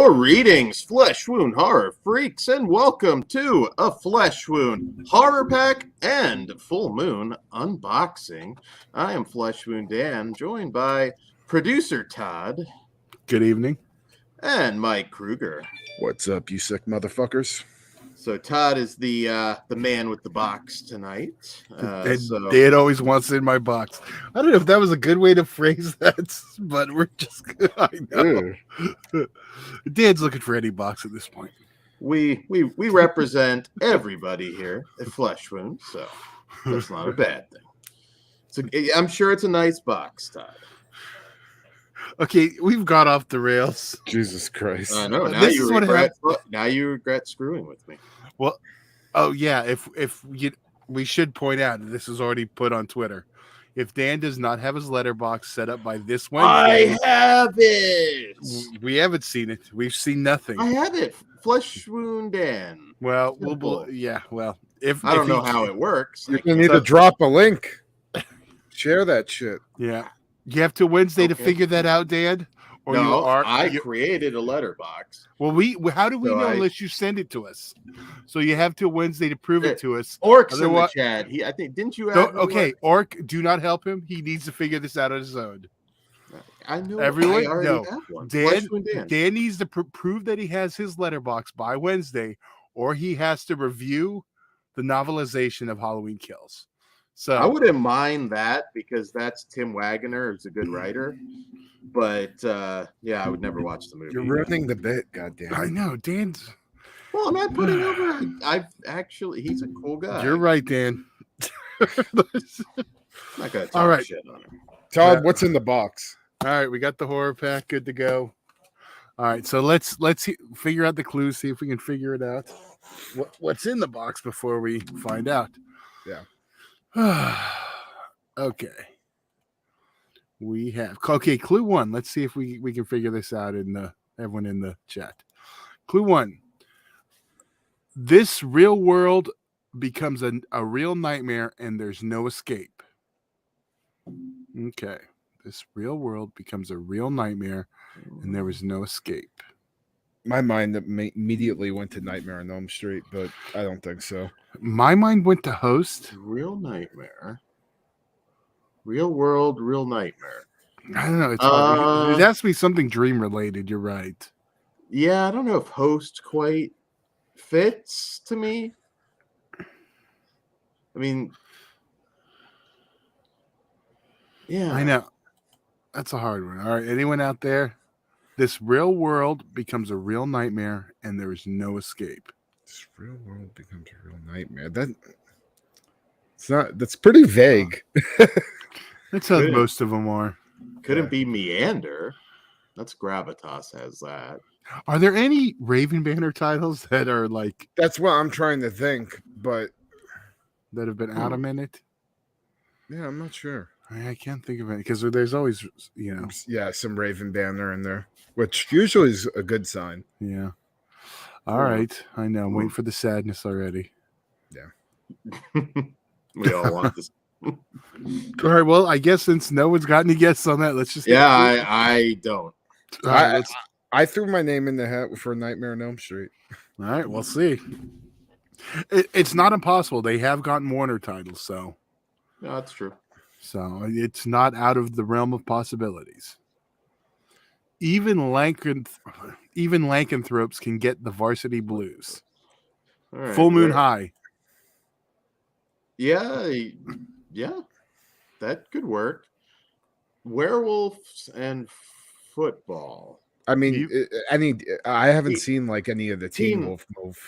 Greetings, Flesh Wound Horror Freaks, and welcome to a Flesh Wound Horror Pack and Full Moon Unboxing. I am Flesh Wound Dan, joined by Producer Todd. Good evening. And Mike Kruger. What's up, you sick motherfuckers? So Todd is the man with the box tonight. Dad always wants it in my box. I don't know if that was a good way to phrase that, but we're just I know. Dad's looking for any box at this point. We represent everybody here at Flesh Wound, so that's not a bad thing. So I'm sure it's a nice box, Todd. Okay, we've got off the rails. Jesus Christ! I know. Now you regret screwing with me. Well, oh yeah. We should point out that this is already put on Twitter. If Dan does not have his letterbox set up by this Wednesday, I have it. We haven't seen it. We've seen nothing. I have it. Flesh Wound Dan. Well, if I don't know how it works, you're gonna need to drop a link. Share that shit. Yeah. You have till Wednesday to figure that out, Dan? Or I created a letterbox. Well, how do we know unless you send it to us? So you have till Wednesday to prove it to us. Orc's in the chat. I think didn't you? Orc, do not help him. He needs to figure this out on his own. I know. Everyone, I already have one. Dan needs to prove that he has his letterbox by Wednesday, or he has to review the novelization of Halloween Kills. So I wouldn't mind that because that's Tim Wagner, who's a good writer. But I would never watch the movie. You're ruining the bit, goddamn. I know, Dan's. Well, I'm not putting over. He's a cool guy. You're right, Dan. I'm not gonna talk shit on him. Todd, what's in the box? All right, we got the horror pack, good to go. All right, so let's figure out the clues, see if we can figure it out. What's in the box before we find out? Yeah. Okay. We have clue one. Let's see if we can figure this out everyone in the chat. Clue one. This real world becomes a real nightmare and there's no escape. Okay. This real world becomes a real nightmare and there is no escape. My mind immediately went to Nightmare on Elm Street, but I don't think so. My mind went to Host. Real nightmare. Real world, real nightmare. I don't know. It's hard. It has to be something dream related. You're right. Yeah, I don't know if Host quite fits to me. I mean, yeah. I know. That's a hard one. All right. Anyone out there? This real world becomes a real nightmare and there is no escape. This real world becomes a real nightmare. That's pretty vague. That's how most of them are. Couldn't be Meander. That's Gravitas has that. Are there any Raven Banner titles that are like? That's what I'm trying to think, but that have been out a minute. Yeah, I'm not sure. I can't think of it because there's always, some Raven Banner in there, which usually is a good sign. Yeah. All right. I know. I'm waiting for the sadness already. Yeah. We all want this. All right. Well, I guess since no one's got any guesses on that, let's just. I don't. I threw my name in the hat for Nightmare on Elm Street. All right. We'll see. It's not impossible. They have gotten Warner titles, so. No, that's true. So it's not out of the realm of possibilities. Even lycanthropes can get the Varsity Blues. Right, Full Moon High. Yeah, that could work. Werewolves and football. I mean, I haven't seen like any of the Teen Wolf move.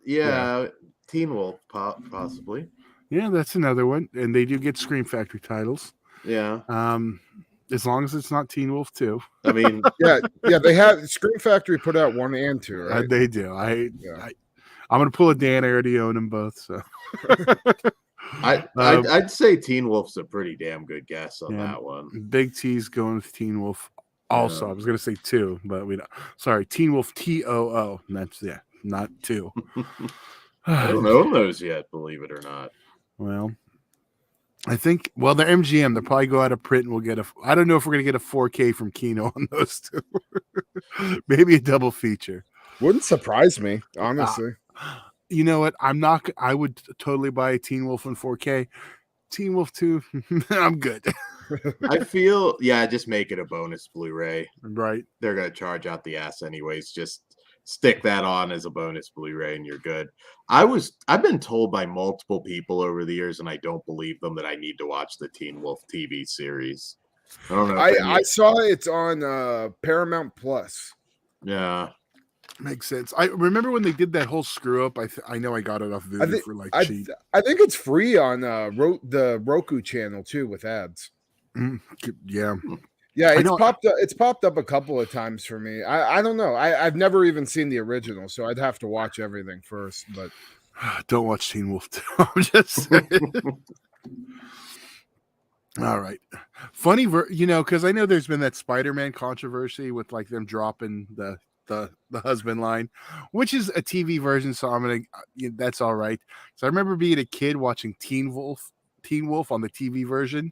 Yeah, Teen Wolf possibly. Yeah, that's another one, and they do get Scream Factory titles. Yeah. As long as it's not Teen Wolf 2. I mean, yeah, they have Scream Factory put out 1 and 2, right? They do. I'm gonna pull a Dan. I already own them both, so. I'd say Teen Wolf's a pretty damn good guess on that one. Big T's going with Teen Wolf. Also, I was gonna say 2, but we don't. Sorry, Teen Wolf TOO. That's not 2. I don't own those yet, believe it or not. Well, I think, well, they're MGM. They'll probably go out of print and we'll get I don't know if we're going to get a 4K from Kino on those two. Maybe a double feature. Wouldn't surprise me, honestly. You know what? I would totally buy a Teen Wolf in 4K. Teen Wolf 2, I'm good. I feel, just make it a bonus Blu-ray. Right. They're going to charge out the ass anyways. Just stick that on as a bonus Blu-ray and you're good. I've been told by multiple people over the years, and I don't believe them, that I need to watch the Teen Wolf TV series. I don't know. I saw it's on Paramount Plus. Yeah. Makes sense. I remember when they did that whole screw up. I know I got it off Vudu for like cheap. I think it's free on the Roku channel too with ads. Yeah. Yeah, it's popped up a couple of times for me. I don't know. I've never even seen the original, so I'd have to watch everything first. But don't watch Teen Wolf 2. I'm just saying. All right. Funny, because I know there's been that Spider-Man controversy with like them dropping the husband line, which is a TV version, so that's all right. So I remember being a kid watching Teen Wolf on the TV version.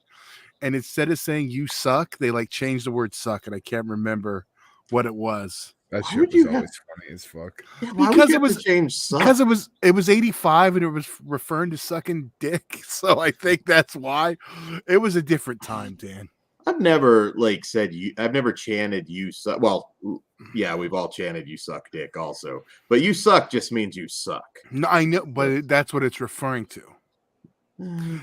And instead of saying "you suck," they like changed the word "suck," and I can't remember what it was. That shit was always funny as fuck. Yeah, because it was changed suck? Because it was 85 and it was referring to sucking dick. So I think that's why. It was a different time, Dan. I've never said you. I've never chanted "you suck." Well, yeah, we've all chanted "you suck dick" also, but "you suck" just means you suck. No, I know, but that's what it's referring to.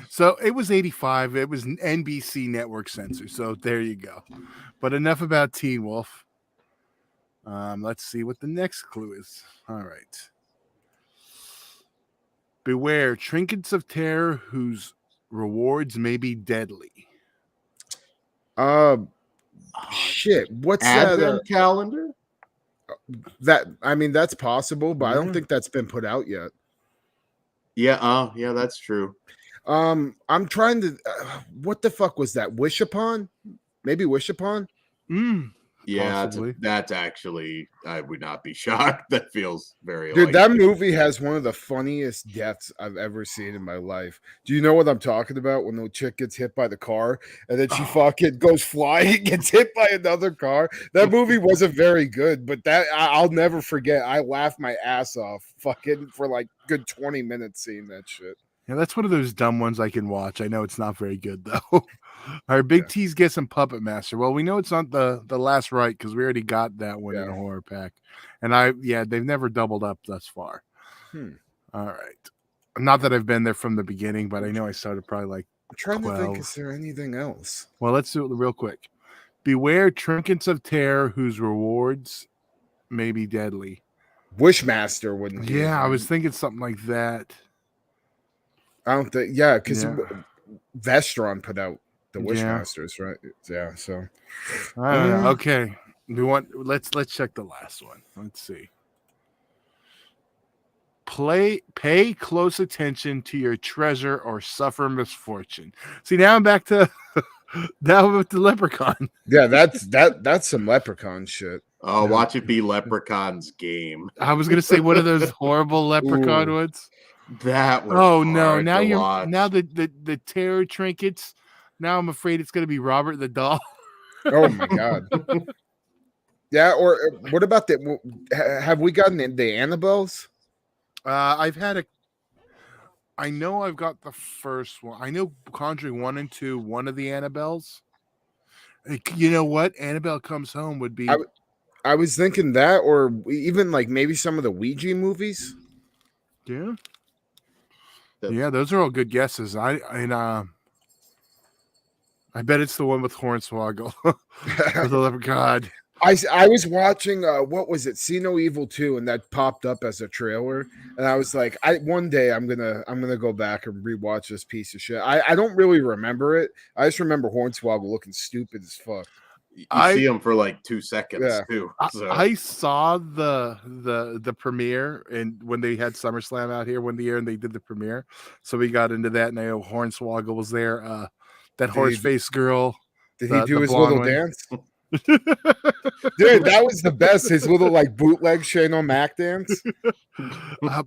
So it was 85. It was NBC network censor. So there you go. But enough about Teen Wolf. Let's see what the next clue is. All right. Beware trinkets of terror whose rewards may be deadly. Shit. What's Advent calendar? That's possible, but I don't think that's been put out yet. Yeah, yeah, that's true. I'm trying to. What the fuck was that? Wish Upon? Maybe Wish Upon? Yeah, that's actually. I would not be shocked. That feels very. Dude, that movie has one of the funniest deaths I've ever seen in my life. Do you know what I'm talking about? When the chick gets hit by the car and then she fucking goes flying, gets hit by another car. That movie wasn't very good, but I'll never forget. I laughed my ass off, fucking for like good 20 minutes seeing that shit. Yeah, that's one of those dumb ones I can watch. I know it's not very good though. Our Big T's get some Puppet Master. Well, we know it's not the last right because we already got that one in a horror pack, and they've never doubled up thus far. All right, not that I've been there from the beginning, but I know I started probably like. I'm trying 12. to think. Is there anything else? Well, let's do it real quick. Beware trinkets of terror whose rewards may be deadly. Wishmaster wouldn't. Yeah, I was thinking something like that. I don't think. Yeah, because Vestron put out the Wishmasters, right? Yeah. So. I don't know. Okay. Let's check the last one. Let's see. Pay close attention to your treasure or suffer misfortune. See, now I'm back to now with the Leprechaun. Yeah, that's some Leprechaun shit. Oh, watch it be Leprechaun's game. I was gonna say one of those horrible Leprechaun ones. That was no! Now the terror trinkets. Now I'm afraid it's gonna be Robert the doll. Oh my god! Yeah, or what about the? Have we gotten the Annabelles? I've had I know I've got the first one. I know Conjuring 1 and 2. One of the Annabelles. You know what? Annabelle Comes Home would be. I was thinking that, or even like maybe some of the Ouija movies. Yeah. Yeah, those are all good guesses. I bet it's the one with Hornswoggle. With the Leprechaun. I was watching what was it, See No Evil 2, and that popped up as a trailer, and I was like, one day I'm gonna go back and rewatch this piece of shit. I don't really remember it. I just remember Hornswoggle looking stupid as fuck. You see him for like 2 seconds too. So. I saw the premiere, and when they had SummerSlam out here one year, and they did the premiere, so we got into that. And I know Hornswoggle was there. That horse face girl. Did he do his little dance? Dude, that was the best. His little like bootleg Shane O'Mac dance.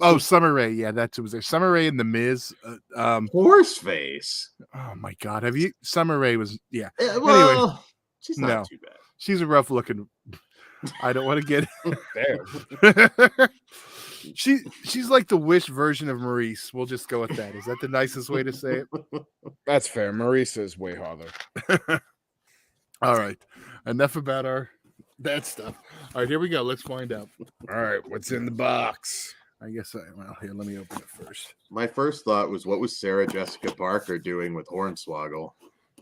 Oh, Summer Rae. Yeah, that's who was there. Summer Rae and the Miz. Horseface. Oh my God, have you? Summer Rae was Well, Anyway, she's no. not too bad. She's a rough looking. I don't want to get. Damn. She's like the Wish version of Maurice. We'll just go with that. Is that the nicest way to say it? That's fair. Marisa is way hotter. All right. Enough about our bad stuff. All right, here we go. Let's find out. All right, what's in the box? I guess well, here, let me open it first. My first thought was, what was Sarah Jessica Parker doing with Hornswoggle?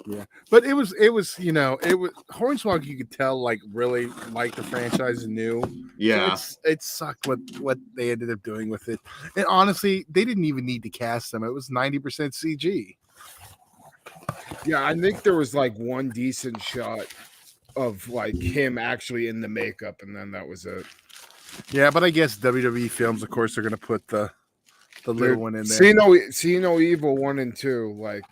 Yeah, but it was Hornswoggle. You could tell like really liked the franchise and knew. Yeah, so it sucked what they ended up doing with it. And honestly, they didn't even need to cast them. It was 90% CG. Yeah, I think there was like one decent shot of like him actually in the makeup, and then that was it. Yeah, but I guess WWE films, of course, are going to put the little one in there. See no Evil 1 and 2, like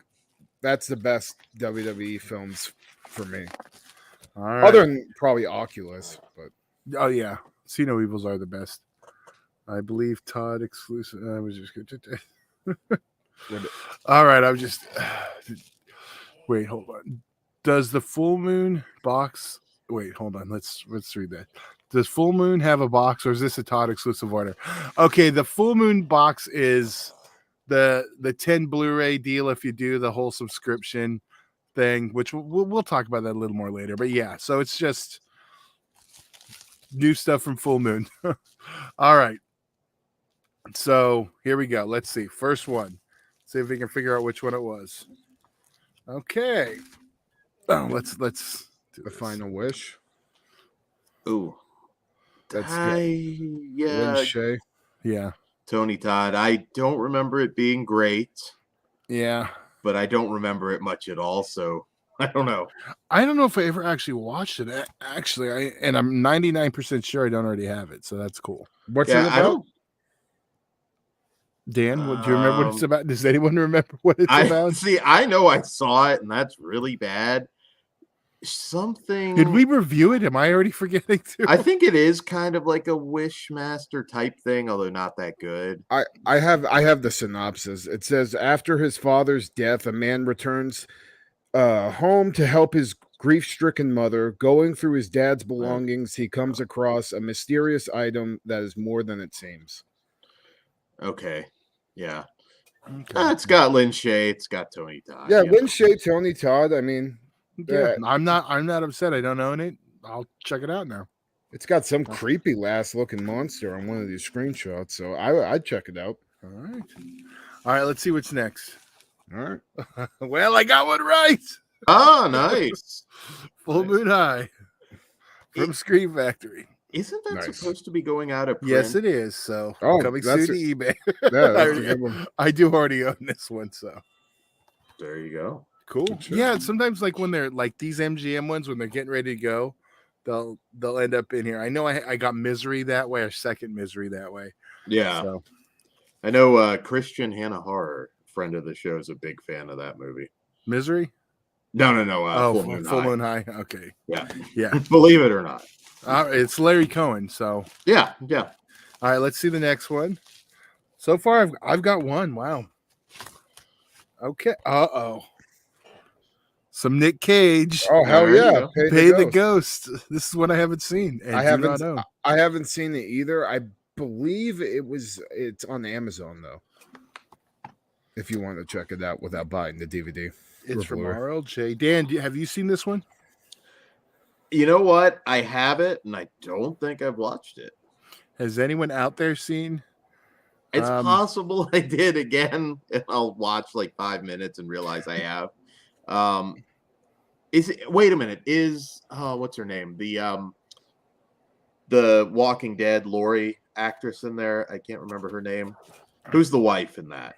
that's the best WWE films for me. All right. Other than probably Oculus, but oh yeah, See No Evils are the best. I believe Todd exclusive. I was just good. All right, I'm just wait. Hold on. Does the Full Moon box? Wait, hold on. Let's read that. Does Full Moon have a box, or is this a Todd exclusive order? Okay, the Full Moon box is the 10 Blu-ray deal if you do the whole subscription thing, which we'll talk about that a little more later. But yeah, so it's just new stuff from Full Moon. All right. So here we go. Let's see. First one. See if we can figure out which one it was. Okay. Oh, let's do the this. Final Wish. Ooh, That's yeah. Lynn Shay. Yeah. Tony Todd. I don't remember it being great, Yeah. but I don't remember it much at all. So I don't know. I don't know if I ever actually watched it. Actually, I'm 99% sure I don't already have it. So that's cool. What's Yeah, it I about? don't. Dan, do you remember what it's about? Does anyone remember what it's about? See, I know I saw it, and that's really bad. Something. Did we review it? Am I already forgetting too? I think it is kind of like a Wishmaster type thing, although not that good. I have the synopsis. It says, after his father's death, a man returns home to help his grief-stricken mother. Going through his dad's belongings, he comes across a mysterious item that is more than it seems. Okay. Yeah. Okay. It's got Lynn Shay. It's got Tony Todd. Yeah, Lynn Shay, Tony Todd. I mean, Yeah, I'm not upset. I don't own it. I'll check it out now. it's got some creepy looking monster on one of these screenshots, so I'd check it out. All right. All right, let's see what's next. All right. Well, I got one right. Oh, nice. Full Moon High from Scream Factory. Isn't that Nice. supposed to be going out of print? Yes, it is. So coming soon to eBay. Yeah, that's a good one. I do already own this one, so There you go. cool. Sure. Yeah, sometimes like when they're like these MGM ones, when they're getting ready to go, they'll end up in here. I know I got Misery that way, or Second Misery that way. Yeah. So I know Christian Hannah Horror, friend of the show, is a big fan of that movie. Misery? No. Full Moon High. Okay. Yeah. Yeah. Believe it or not. It's Larry Cohen. So Yeah. all right, let's see the next one. So far, I've got one. Wow. Okay. Some Nick Cage. Oh hell There you yeah! go. Pay the Ghost. This is one I haven't seen. And I do not own. haven't seen it either. I believe it's on Amazon though. If you want to check it out without buying the DVD. It's from Blu-ray. RLJ. Dan, have you seen this one? You know what? I have it, and I don't think I've watched it. Has anyone out there seen? It's possible I did again, and I'll watch like 5 minutes and realize I have. Is it? Wait a minute. Is what's her name? The Walking Dead Lori actress in there? I can't remember her name. Who's the wife in that?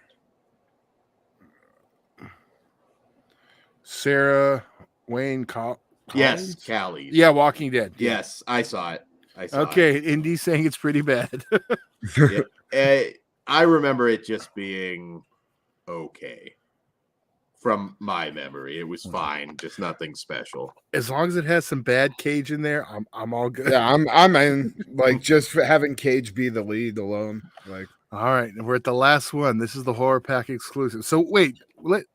Sarah Wayne Yes, Collins? Callie. Yeah, Walking Dead. Yes, I saw it. Okay, Indy's saying it's pretty bad. I remember it just being okay from my memory. It was fine, just nothing special. As long as it has some bad Cage in there, I'm all good. Yeah, I'm in. Like, just for having Cage be the lead alone. Like, All right, and we're at the last one. This is the horror pack exclusive. So wait, let's.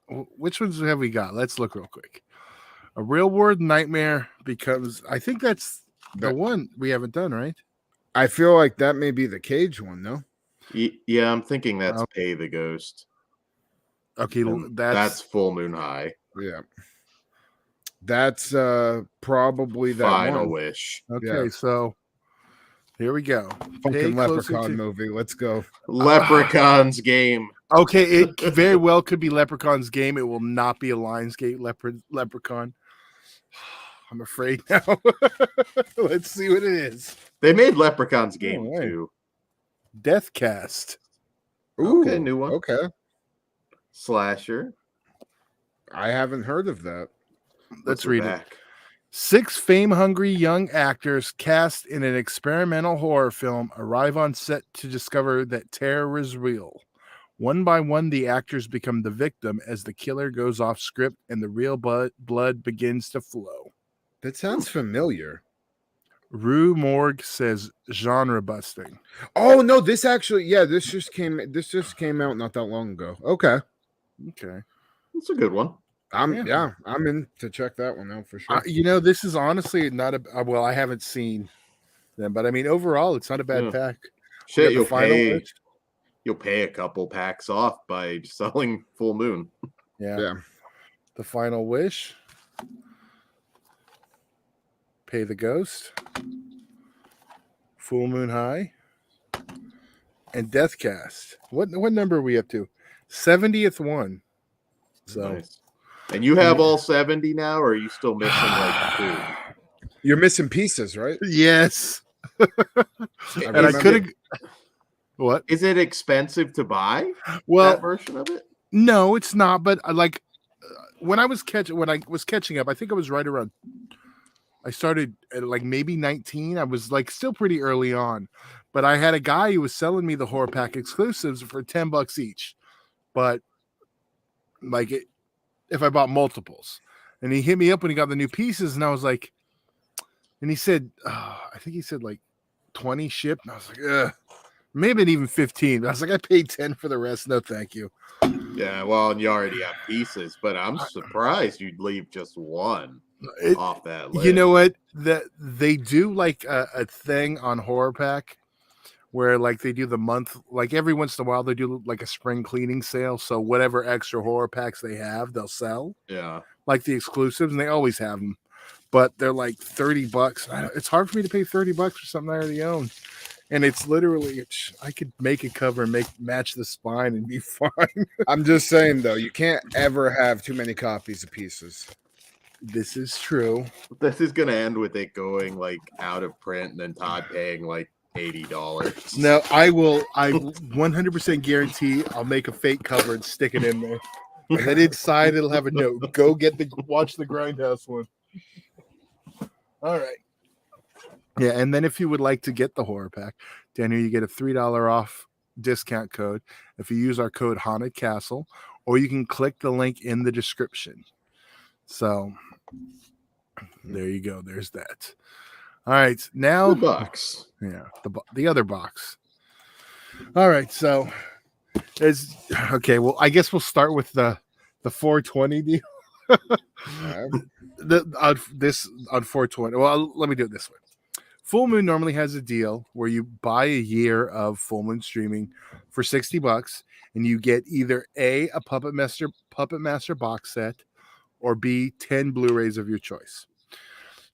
Which ones have we got? Let's look real quick. A Real World Nightmare becomes. I think that's the one we haven't done, right? I feel like that may be the Cage one, no? Yeah, I'm thinking that's Pay the Ghost. Okay, that's Full Moon High. Yeah. That's probably that Final one. Wish. Okay, so here we go. Fucking Leprechaun movie. Let's go. Leprechaun's Game. Okay, it very well could be Leprechaun's Game. It will not be a Lionsgate Leprechaun. I'm afraid now. Let's see what it is. They made Leprechaun's Game too. Deathcast. Ooh, okay, new one. Okay. Slasher. I haven't heard of that. Let's read it. 6 fame-hungry young actors cast in an experimental horror film arrive on set to discover that terror is real. One by one, the actors become the victim as the killer goes off script and the real blood begins to flow. That sounds familiar. Rue Morgue says genre busting. Oh no, this actually, this just came out not that long ago. Okay. It's a good one. I'm in to check that one out for sure. This is honestly not a well, I haven't seen them, but I mean overall it's not a bad pack. Shit, you'll pay a couple packs off by selling Full Moon. Yeah. The Final Wish. Pay the Ghost. Full Moon High. And Deathcast. What number are we up to? 70th one. So nice. And you have all 70 now, or are you still missing like 2? You're missing pieces, right? Yes. And I could have. What? Is it expensive to buy? Well, that version of it? No, it's not. But like when I was catching up, I think I was right around. I started at like maybe 19. I was like still pretty early on, but I had a guy who was selling me the horror pack exclusives for $10 each. But like if I bought multiples, and he hit me up when he got the new pieces, and I was like, and he said, I think he said like 20 shipped, and I was like, ugh. Maybe even 15. I was like, I paid 10 for the rest. No, thank you. Yeah, well, and you already have pieces, but I'm surprised you'd leave just one off that list. You know what? They do like a thing on Horror Pack where like they do the month, like every once in a while they do like a spring cleaning sale. So whatever extra horror packs they have, they'll sell. Yeah. Like the exclusives, and they always have them. But they're like $30. It's hard for me to pay $30 for something I already own. And it's literally, I could make a cover and match the spine and be fine. I'm just saying, though, you can't ever have too many copies of pieces. This is true. This is going to end with it going like out of print and then Todd paying like $80. No, I 100% guarantee I'll make a fake cover and stick it in there. And then inside it'll have a note. Go watch the Grindhouse one. All right. Yeah, and then if you would like to get the horror pack, down here you get a $3 off discount code if you use our code Haunted Castle, or you can click the link in the description. So there you go. There's that. All right, now the box. Yeah, the other box. All right, so okay. Well, I guess we'll start with the 420 deal. This on 420. Well, let me do it this way. Full Moon normally has a deal where you buy a year of Full Moon streaming for $60, and you get either A, Puppet Master box set, or B, 10 Blu-rays of your choice.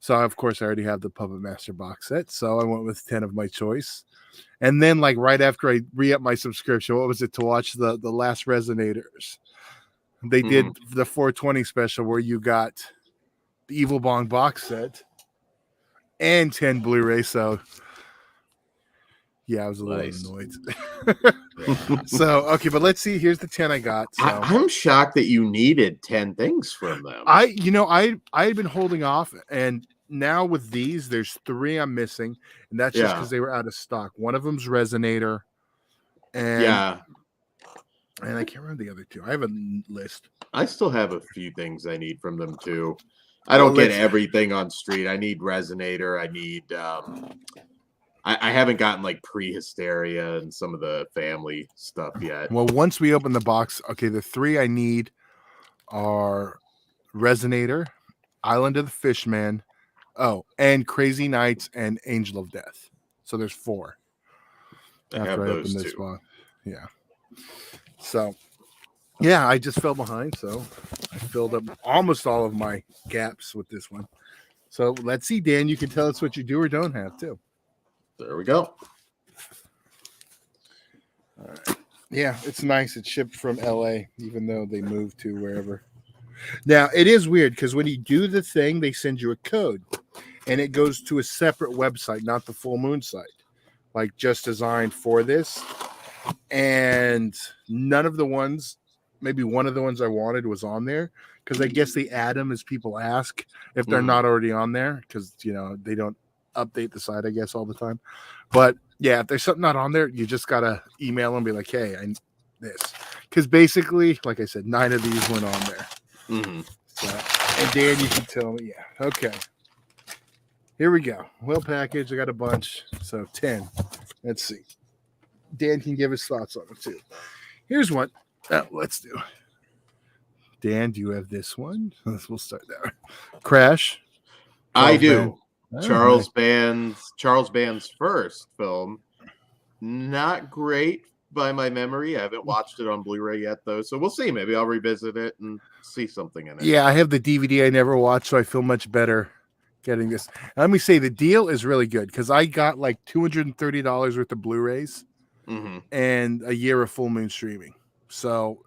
So, of course, I already have the Puppet Master box set, so I went with 10 of my choice. And then, like, right after I re-up my subscription, what was it, to watch the Last Resonators? They did the 420 special where you got the Evil Bong box set and 10 Blu-ray. So yeah, I was a little annoyed. So okay, but let's see. Here's the 10 I got. So. I'm shocked that you needed 10 things from them. I had been holding off, and now with these, there's 3 I'm missing, and that's just because they were out of stock. One of them's Resonator, and And I can't remember the other two. I have a list. I still have a few things I need from them too. I Well, don't get let's- everything on Street. I need Resonator. I need. I haven't gotten like Prehysteria and some of the family stuff yet. Well, once we open the box, okay, the three I need are Resonator, Island of the Fishman, and Crazy Nights and Angel of Death. So there's 4. I have those two. one. Yeah. So, yeah, I just fell behind. So I filled up almost all of my gaps with this one. So let's see, Dan. You can tell us what you do or don't have, too. There we go. All right. Yeah, it's nice. It's shipped from LA, even though they moved to wherever. Now, it is weird because when you do the thing, they send you a code and it goes to a separate website, not the Full Moon site, like just designed for this. And none of the ones, maybe one of the ones I wanted was on there because I guess they add them as people ask if they're not already on there because, they don't update the site, I guess, all the time. But yeah, if there's something not on there, you just got to email them and be like, hey, I need this. Because basically, like I said, 9 of these went on there. Mm-hmm. So, and Dan, you can tell me. Yeah. Okay. Here we go. Well, package. I got a bunch. So 10. Let's see. Dan can give his thoughts on it too. Here's one. Let's do. Dan, do you have this one? We'll start there. Crash. I do. Band. Charles Band's first film. Not great by my memory. I haven't watched it on Blu-ray yet, though. So we'll see. Maybe I'll revisit it and see something in it. Yeah, I have the DVD I never watched, so I feel much better getting this. Let me say the deal is really good because I got like $230 worth of Blu-rays and a year of Full Moon streaming. So,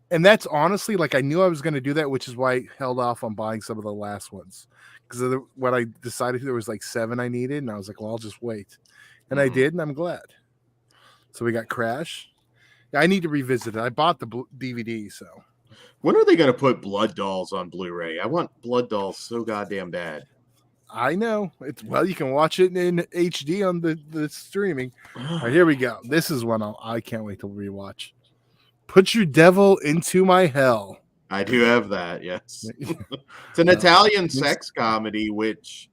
and that's honestly like I knew I was going to do that, which is why I held off on buying some of the last ones because when I decided there was like 7 I needed, and I was like, well, I'll just wait, and I did, and I'm glad. So we got Crash. Yeah, I need to revisit it. I bought the DVD, so. When are they going to put Blood Dolls on Blu-ray? I want Blood Dolls so goddamn bad. I know. Well, you can watch it in HD on the streaming. All right, here we go. This is one I can't wait to rewatch. Put Your Devil Into My Hell. I do have that, yes. It's an Italian sex comedy, which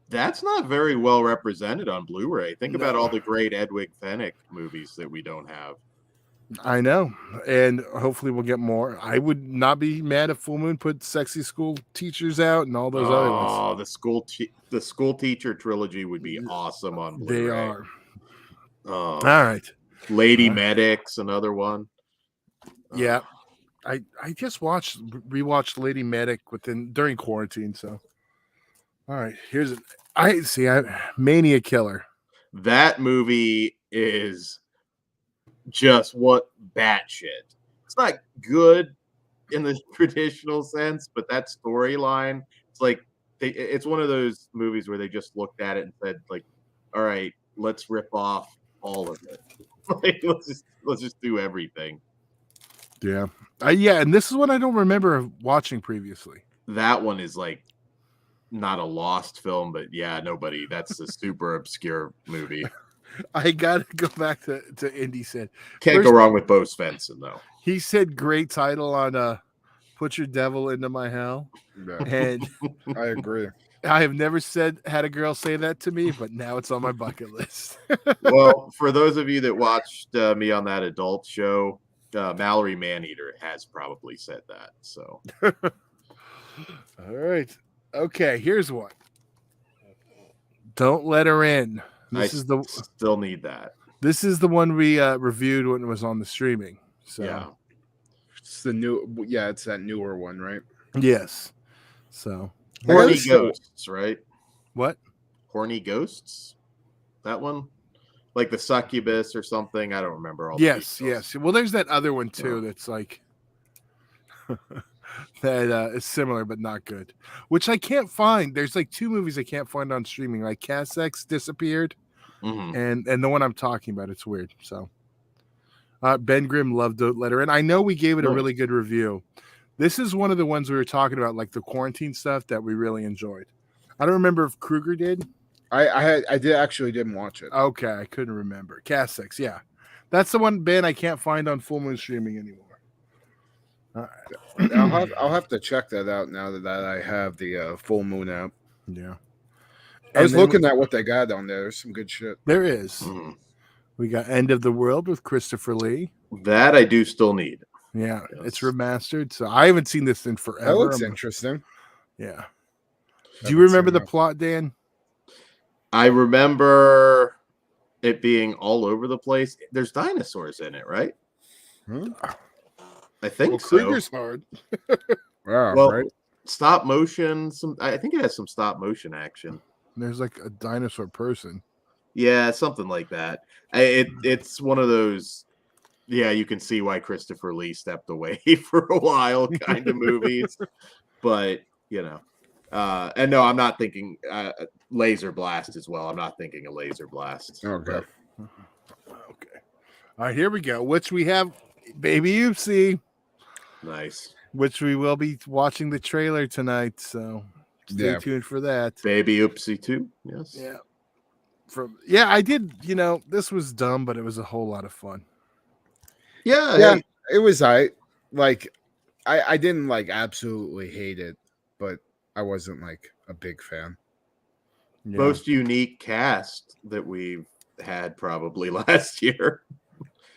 that's not very well represented on Blu-ray. Think about all the great Edwig Fenwick movies that we don't have. I know, and hopefully we'll get more. I would not be mad if Full Moon put Sexy School Teachers out and all those other ones. Oh, the school teacher trilogy would be awesome on Blu-ray. They are. All right. Lady Medics, another one. Yeah, I just rewatched Lady Medic during quarantine. So, all right, here's it. Mania Killer. That movie is just what batshit. It's not good in the traditional sense, but that storyline, it's like it's one of those movies where they just looked at it and said, like, all right, let's rip off all of it. Like, let's just do everything. Yeah. And this is one I don't remember watching previously. That one is like not a lost film, but yeah, that's a super obscure movie. I gotta go back to Indy said. Can't go wrong with Bo Svensson though. He said great title on Put Your Devil Into My Hell. Yeah. And I agree. I have never had a girl say that to me, but now it's on my bucket list. Well, for those of you that watched me on that adult show, Mallory Maneater has probably said that. So, all right, okay. Here's one. Don't Let Her In. Still need that. This is the one we reviewed when it was on the streaming. So yeah, it's it's that newer one, right? Yes. So Horny Ghosts, right? What? Horny Ghosts? That one? Like the Succubus or something? I don't remember all. Yes. Well, there's that other one too that's like that is similar but not good, which I can't find. There's like 2 movies I can't find on streaming, like Cassex Disappeared and the one I'm talking about. It's weird. So Ben Grimm loved the letter, and I know we gave it a really good review. This is one of the ones we were talking about, like the quarantine stuff that we really enjoyed. I don't remember if Kruger did. I didn't watch it. Okay, I couldn't remember. Cassex, yeah. That's the one, Ben, I can't find on Full Moon Streaming anymore. All right. I'll have to check that out now that I have the Full Moon app. Yeah. I was looking at what they got on there. There's some good shit. There is. Mhm. We got End of the World with Christopher Lee. That I do still need. Yeah, Yes. it's remastered. So I haven't seen this in forever. That looks interesting. Yeah. Do you remember the plot, Dan? I remember it being all over the place. There's dinosaurs in it, right? I think so. Krieger's hard. Wow, Well, right? stop motion. I think it has some stop motion action. There's like a dinosaur person. Yeah, something like that. It's one of those. Yeah, you can see why Christopher Lee stepped away for a while, kind of movies. But and no, I'm not thinking Laser Blast as well. I'm not thinking a Laser Blast. Okay. Okay. All right, here we go. Which we have Baby Oopsie. Nice. Which we will be watching the trailer tonight. So stay tuned for that. Baby Oopsie 2. Yes. Yeah. I did. This was dumb, but it was a whole lot of fun. Yeah, it was I didn't like absolutely hate it, but I wasn't like a big fan. Yeah. Most unique cast that we've had probably last year.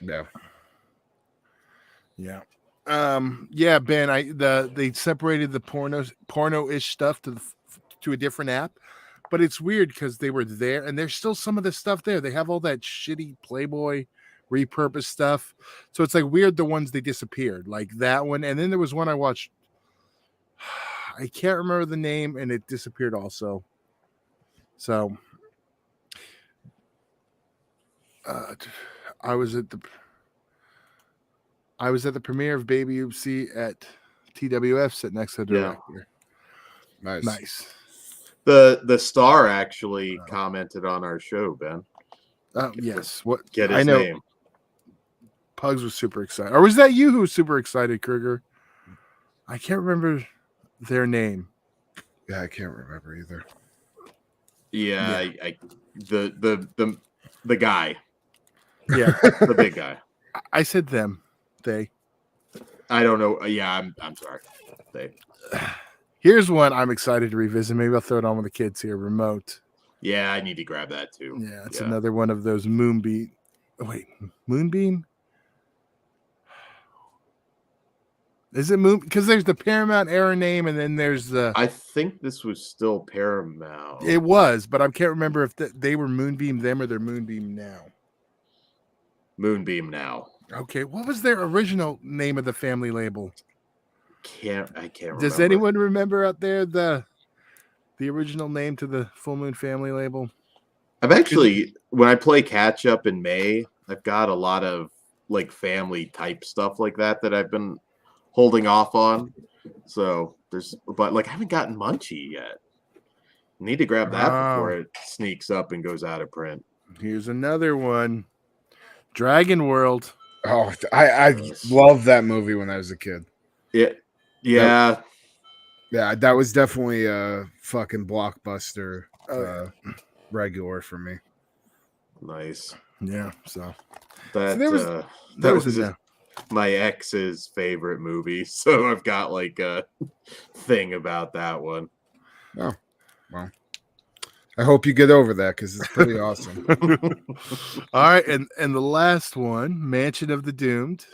Yeah. Yeah. Yeah, Ben, they separated the porno-ish stuff to a different app, but it's weird because they were there and there's still some of the stuff there. They have all that shitty Playboy repurposed stuff. So it's like weird the ones they disappeared, like that one. And then there was one I watched. I can't remember the name, and it disappeared also. So I was at the premiere of Baby Oopsie at TWF, sitting next to the director. Nice. The star actually commented on our show, Ben. Yes. What? Get his name. Pugs was super excited. Or was that you who was super excited, Kruger? I can't remember their name. Yeah, I can't remember either. Yeah. The guy. Yeah. The big guy. I said them. They. I don't know. Yeah, I'm sorry. They. Here's one I'm excited to revisit. Maybe I'll throw it on with the kids here. Remote. Yeah, I need to grab that too. Yeah, it's another one of those Moonbeam. Wait, Moonbeam? Is it Moon? Because there's the Paramount era name, and then there's the. I think this was still Paramount. It was, but I can't remember if they were Moonbeam them or they're Moonbeam now. Moonbeam now. Okay, what was their original name of the family label? I can't remember. Does anyone remember out there the original name to the Full Moon family label? I've actually, when I play catch up in May, I've got a lot of like family type stuff like that I've been holding off on. So but I haven't gotten Munchie yet. Need to grab that before it sneaks up and goes out of print. Here's another one. Dragon World. Oh, I loved that movie when I was a kid. Yeah. That was definitely a fucking blockbuster regular for me. Nice. Yeah, so that was my ex's favorite movie, so I've got like a thing about that one. Oh, well. I hope you get over that because it's pretty awesome. All right, and the last one, Mansion of the Doomed.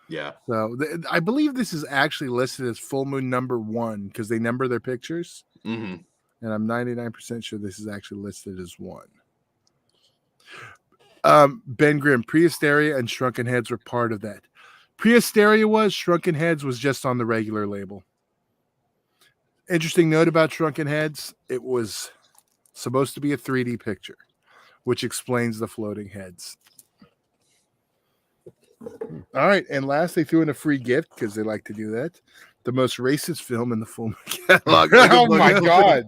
Yeah. So I believe this is actually listed as Full Moon #1 because they number their pictures. Mm-hmm. And I'm 99% sure this is actually listed as 1. Ben Grimm, Prehysteria and Shrunken Heads were part of that. Prehysteria was, Shrunken Heads was just on the regular label. Interesting note about Shrunken Heads, it was supposed to be a 3D picture, which explains the floating heads. All right, and last they threw in a free gift because they like to do that. The most racist film in the Full Moon catalog. Oh my god!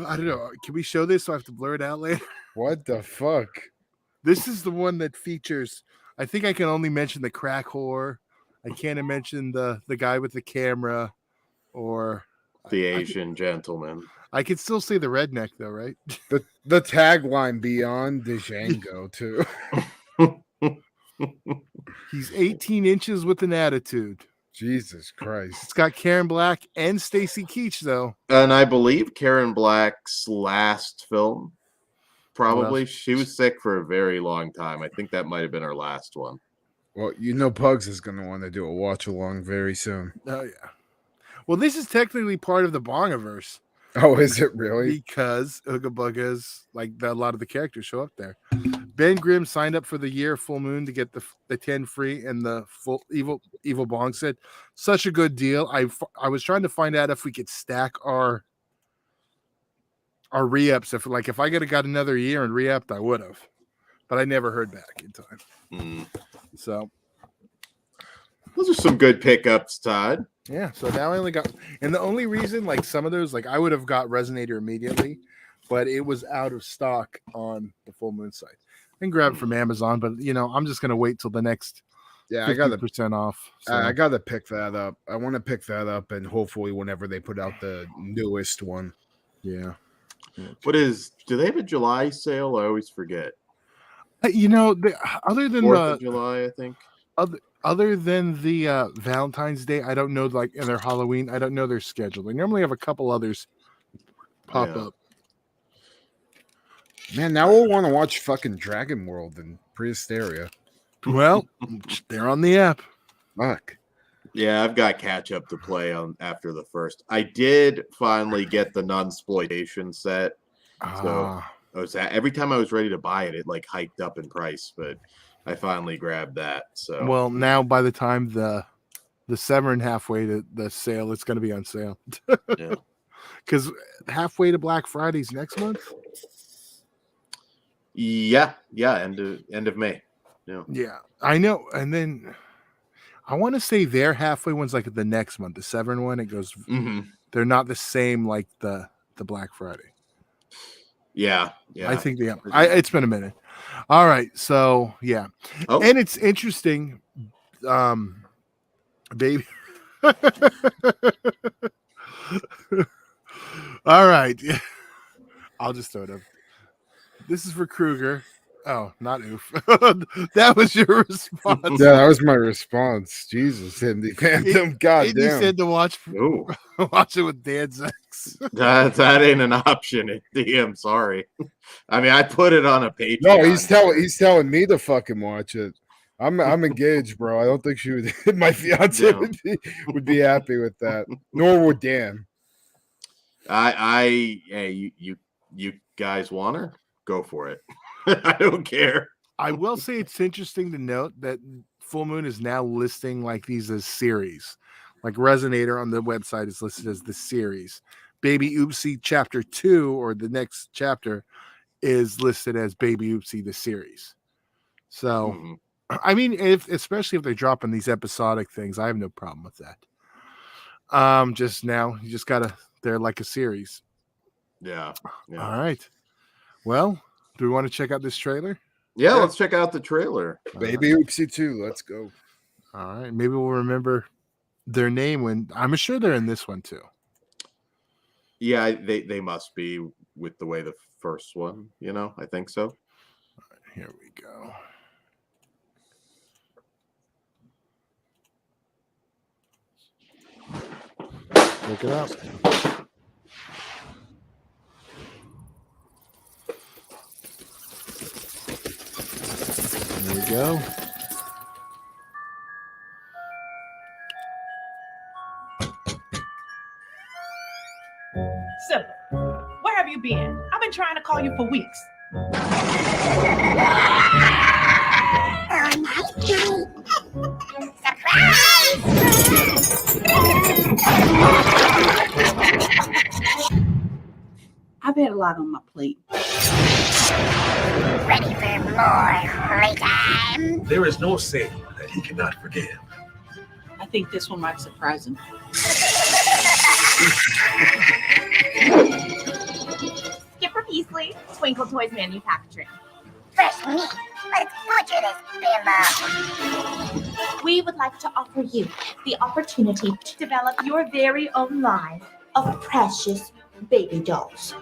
I don't know. Can we show this so I have to blur it out later? What the fuck? This is the one that features. I think I can only mention the crack whore. I can't mention the guy with the camera, or the Asian gentleman. I can still say the redneck though, right? The tagline Beyond the Django too. He's 18 inches with an attitude. Jesus It's Christ. got Karen Black and Stacy Keach, though. And I believe Karen Black's last film, probably. She was sick for a very long time. I think that might have been her last one. Well, you know Pugs is going to want to do a watch along very soon. Oh, yeah. Well, this is technically part of the Bongiverse. Oh, is it really? Because Ooga Booga's, like, a lot of the characters show up there. Ben Grimm signed up for the year Full Moon to get the 10 free, and the full Evil Bong said, such a good deal. I was trying to find out if we could stack our re-ups. If I could have got another year and re-upped, I would have. But I never heard back in time. So those are some good pickups, Todd. Yeah, so now I only got, and the only reason, like some of those, like I would have got Resonator immediately, but it was out of stock on the Full Moon site. I can grab it from Amazon, but I'm just gonna wait till the next. Yeah, I got 50% off. So. I got to pick that up. I want to pick that up, and hopefully, whenever they put out the newest one. Yeah. Do they have a July sale? I always forget. Other than 4th of July, I think. Other than the Valentine's Day, I don't know, like, and their Halloween, I don't know their schedule. They normally have a couple others pop up. Man, now we'll want to watch fucking Dragon World and Prehysteria. Well, they're on the app. Fuck. Yeah, I've got catch up to play on after the first. I did finally get the Nunsploitation set. So every time I was ready to buy it, it like hiked up in price, but I finally grabbed that. So well, now by the time the Severn halfway to the sale, it's going to be on sale. Yeah, because halfway to Black Friday's next month. Yeah, end of May. Yeah, I know. And then I want to say their halfway one's like the next month. The Severn one, it goes. They're not the same like the Black Friday. Yeah. I think it's been a minute. All right, so yeah, and it's interesting, baby. All right, I'll just throw it up. This is for Kruger. Oh, not oof. That was your response. Yeah, that was my response. Jesus, Hindi Phantom. God damn. You said to watch it with Dad's ex. That ain't an option at DM. Sorry. I mean, I put it on a Patreon. No, he's telling me to fucking watch it. I'm engaged, bro. I don't think she would. My fiance would be happy with that. Nor would Dan. You guys want her? Go for it. I don't care. I will say it's interesting to note that Full Moon is now listing like these as series. Like Resonator on the website is listed as the series. Baby Oopsie Chapter 2, or the next chapter, is listed as Baby Oopsie the series. So, I mean, especially if they're dropping these episodic things, I have no problem with that. Just now, you just gotta, they're like a series. Yeah. All right. Well, do we want to check out this trailer? Yeah, let's check out the trailer. Baby Oopsie 2, let's go. All right. Maybe we'll remember their name when, I'm sure they're in this one too. Yeah, they must be with the way the first one, I think so. All right, here we go. Look it up. There we go. Simba, where have you been? I've been trying to call you for weeks. I've had a lot on my plate. Ready for more playtime? There is no sin that he cannot forgive. I think this one might surprise him. Skipper Beasley, Twinkle Toys Manufacturing. Fresh meat. Let's butcher this bimbo. We would like to offer you the opportunity to develop your very own line of precious baby dolls.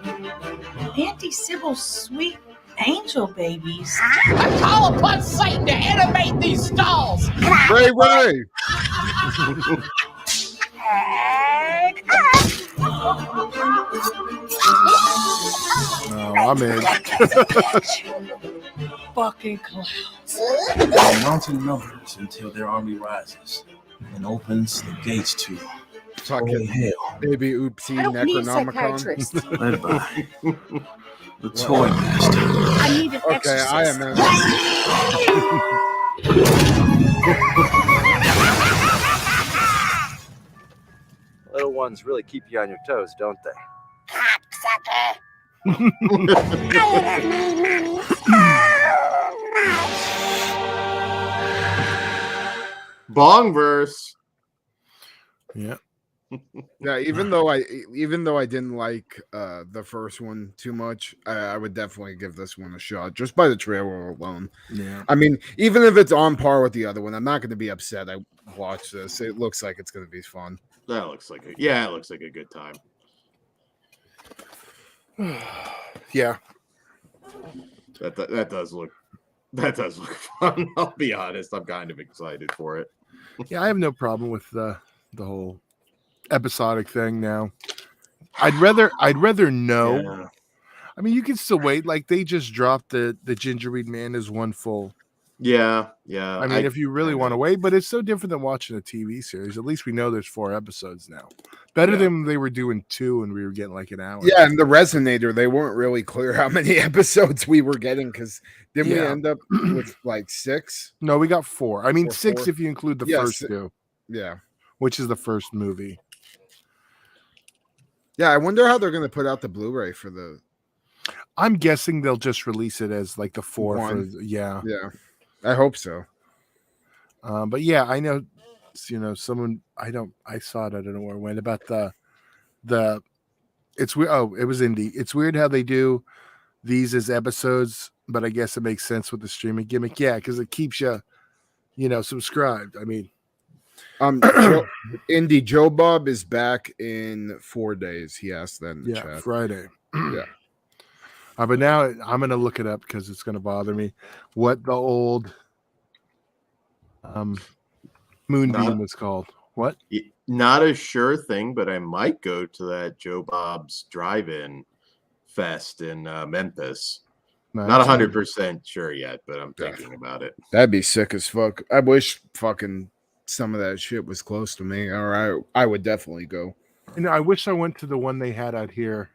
Auntie Sybil's sweet Angel babies. I call upon Satan to animate these stalls. Ray Ray. No, I'm in. Fucking clowns. They're mounting numbers until their army rises and opens the gates to holy Fucking hell, Baby Oopsie I don't need Necronomicon. psychiatrists. led by the toy master. I need an Okay, exorcist. I am in. Little ones really keep you on your toes, don't they? Bongverse. Yeah. Yeah, even though I didn't like the first one too much, I would definitely give this one a shot just by the trailer alone. Yeah. I mean, even if it's on par with the other one, I'm not going to be upset. I watched this. It looks like it's going to be fun. That looks like it looks like a good time. Yeah. That does look fun. I'll be honest. I'm kind of excited for it. Yeah, I have no problem with the whole episodic thing now. I'd rather know. Yeah. I mean, you can still wait. Like they just dropped the Gingerweed Man as one full. Yeah. I mean, if you really want to wait, but it's so different than watching a TV series. At least we know there's 4 episodes now. Better than they were doing 2 and we were getting like an hour. Yeah, and the Resonator, they weren't really clear how many episodes we were getting because didn't we end up with like 6? No, we got 4. I mean, 6 4. if you include the Yeah, first 2. Yeah. Which is the first movie. Yeah, I wonder how they're going to put out the Blu-ray for the... I'm guessing they'll just release it as like the 4 One. for yeah. I hope so. But yeah, I know, someone I saw it. I don't know where it went about the. It's weird. Oh, it was indie. It's weird how they do these as episodes, but I guess it makes sense with the streaming gimmick. Yeah, because it keeps you, subscribed. I mean, Indie Joe Bob is back in 4 days. He asked that in the chat. Friday. Yeah. But now I'm gonna look it up because it's gonna bother me. What the old Moonbeam was called? What? Not a sure thing, but I might go to that Joe Bob's Drive-In Fest in Memphis. Not 100% sure yet, but I'm thinking about it. That'd be sick as fuck. I wish fucking some of that shit was close to me. Or I would definitely go. I wish I went to the one they had out here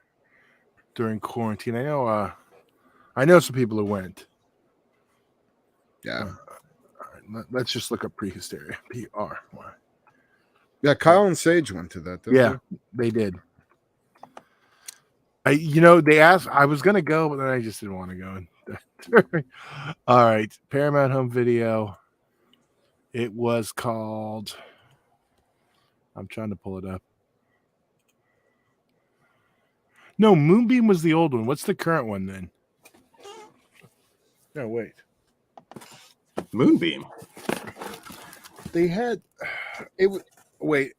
during quarantine. I know some people who went. Yeah. Let's just look up Prehysteria. PRY. Yeah, Kyle and Sage went to that. They did. They asked. I was gonna go, but then I just didn't want to go. All right, Paramount Home Video. It was called. I'm trying to pull it up. No, Moonbeam was the old one. What's the current one then? No, wait. Moonbeam. They had it. Wait.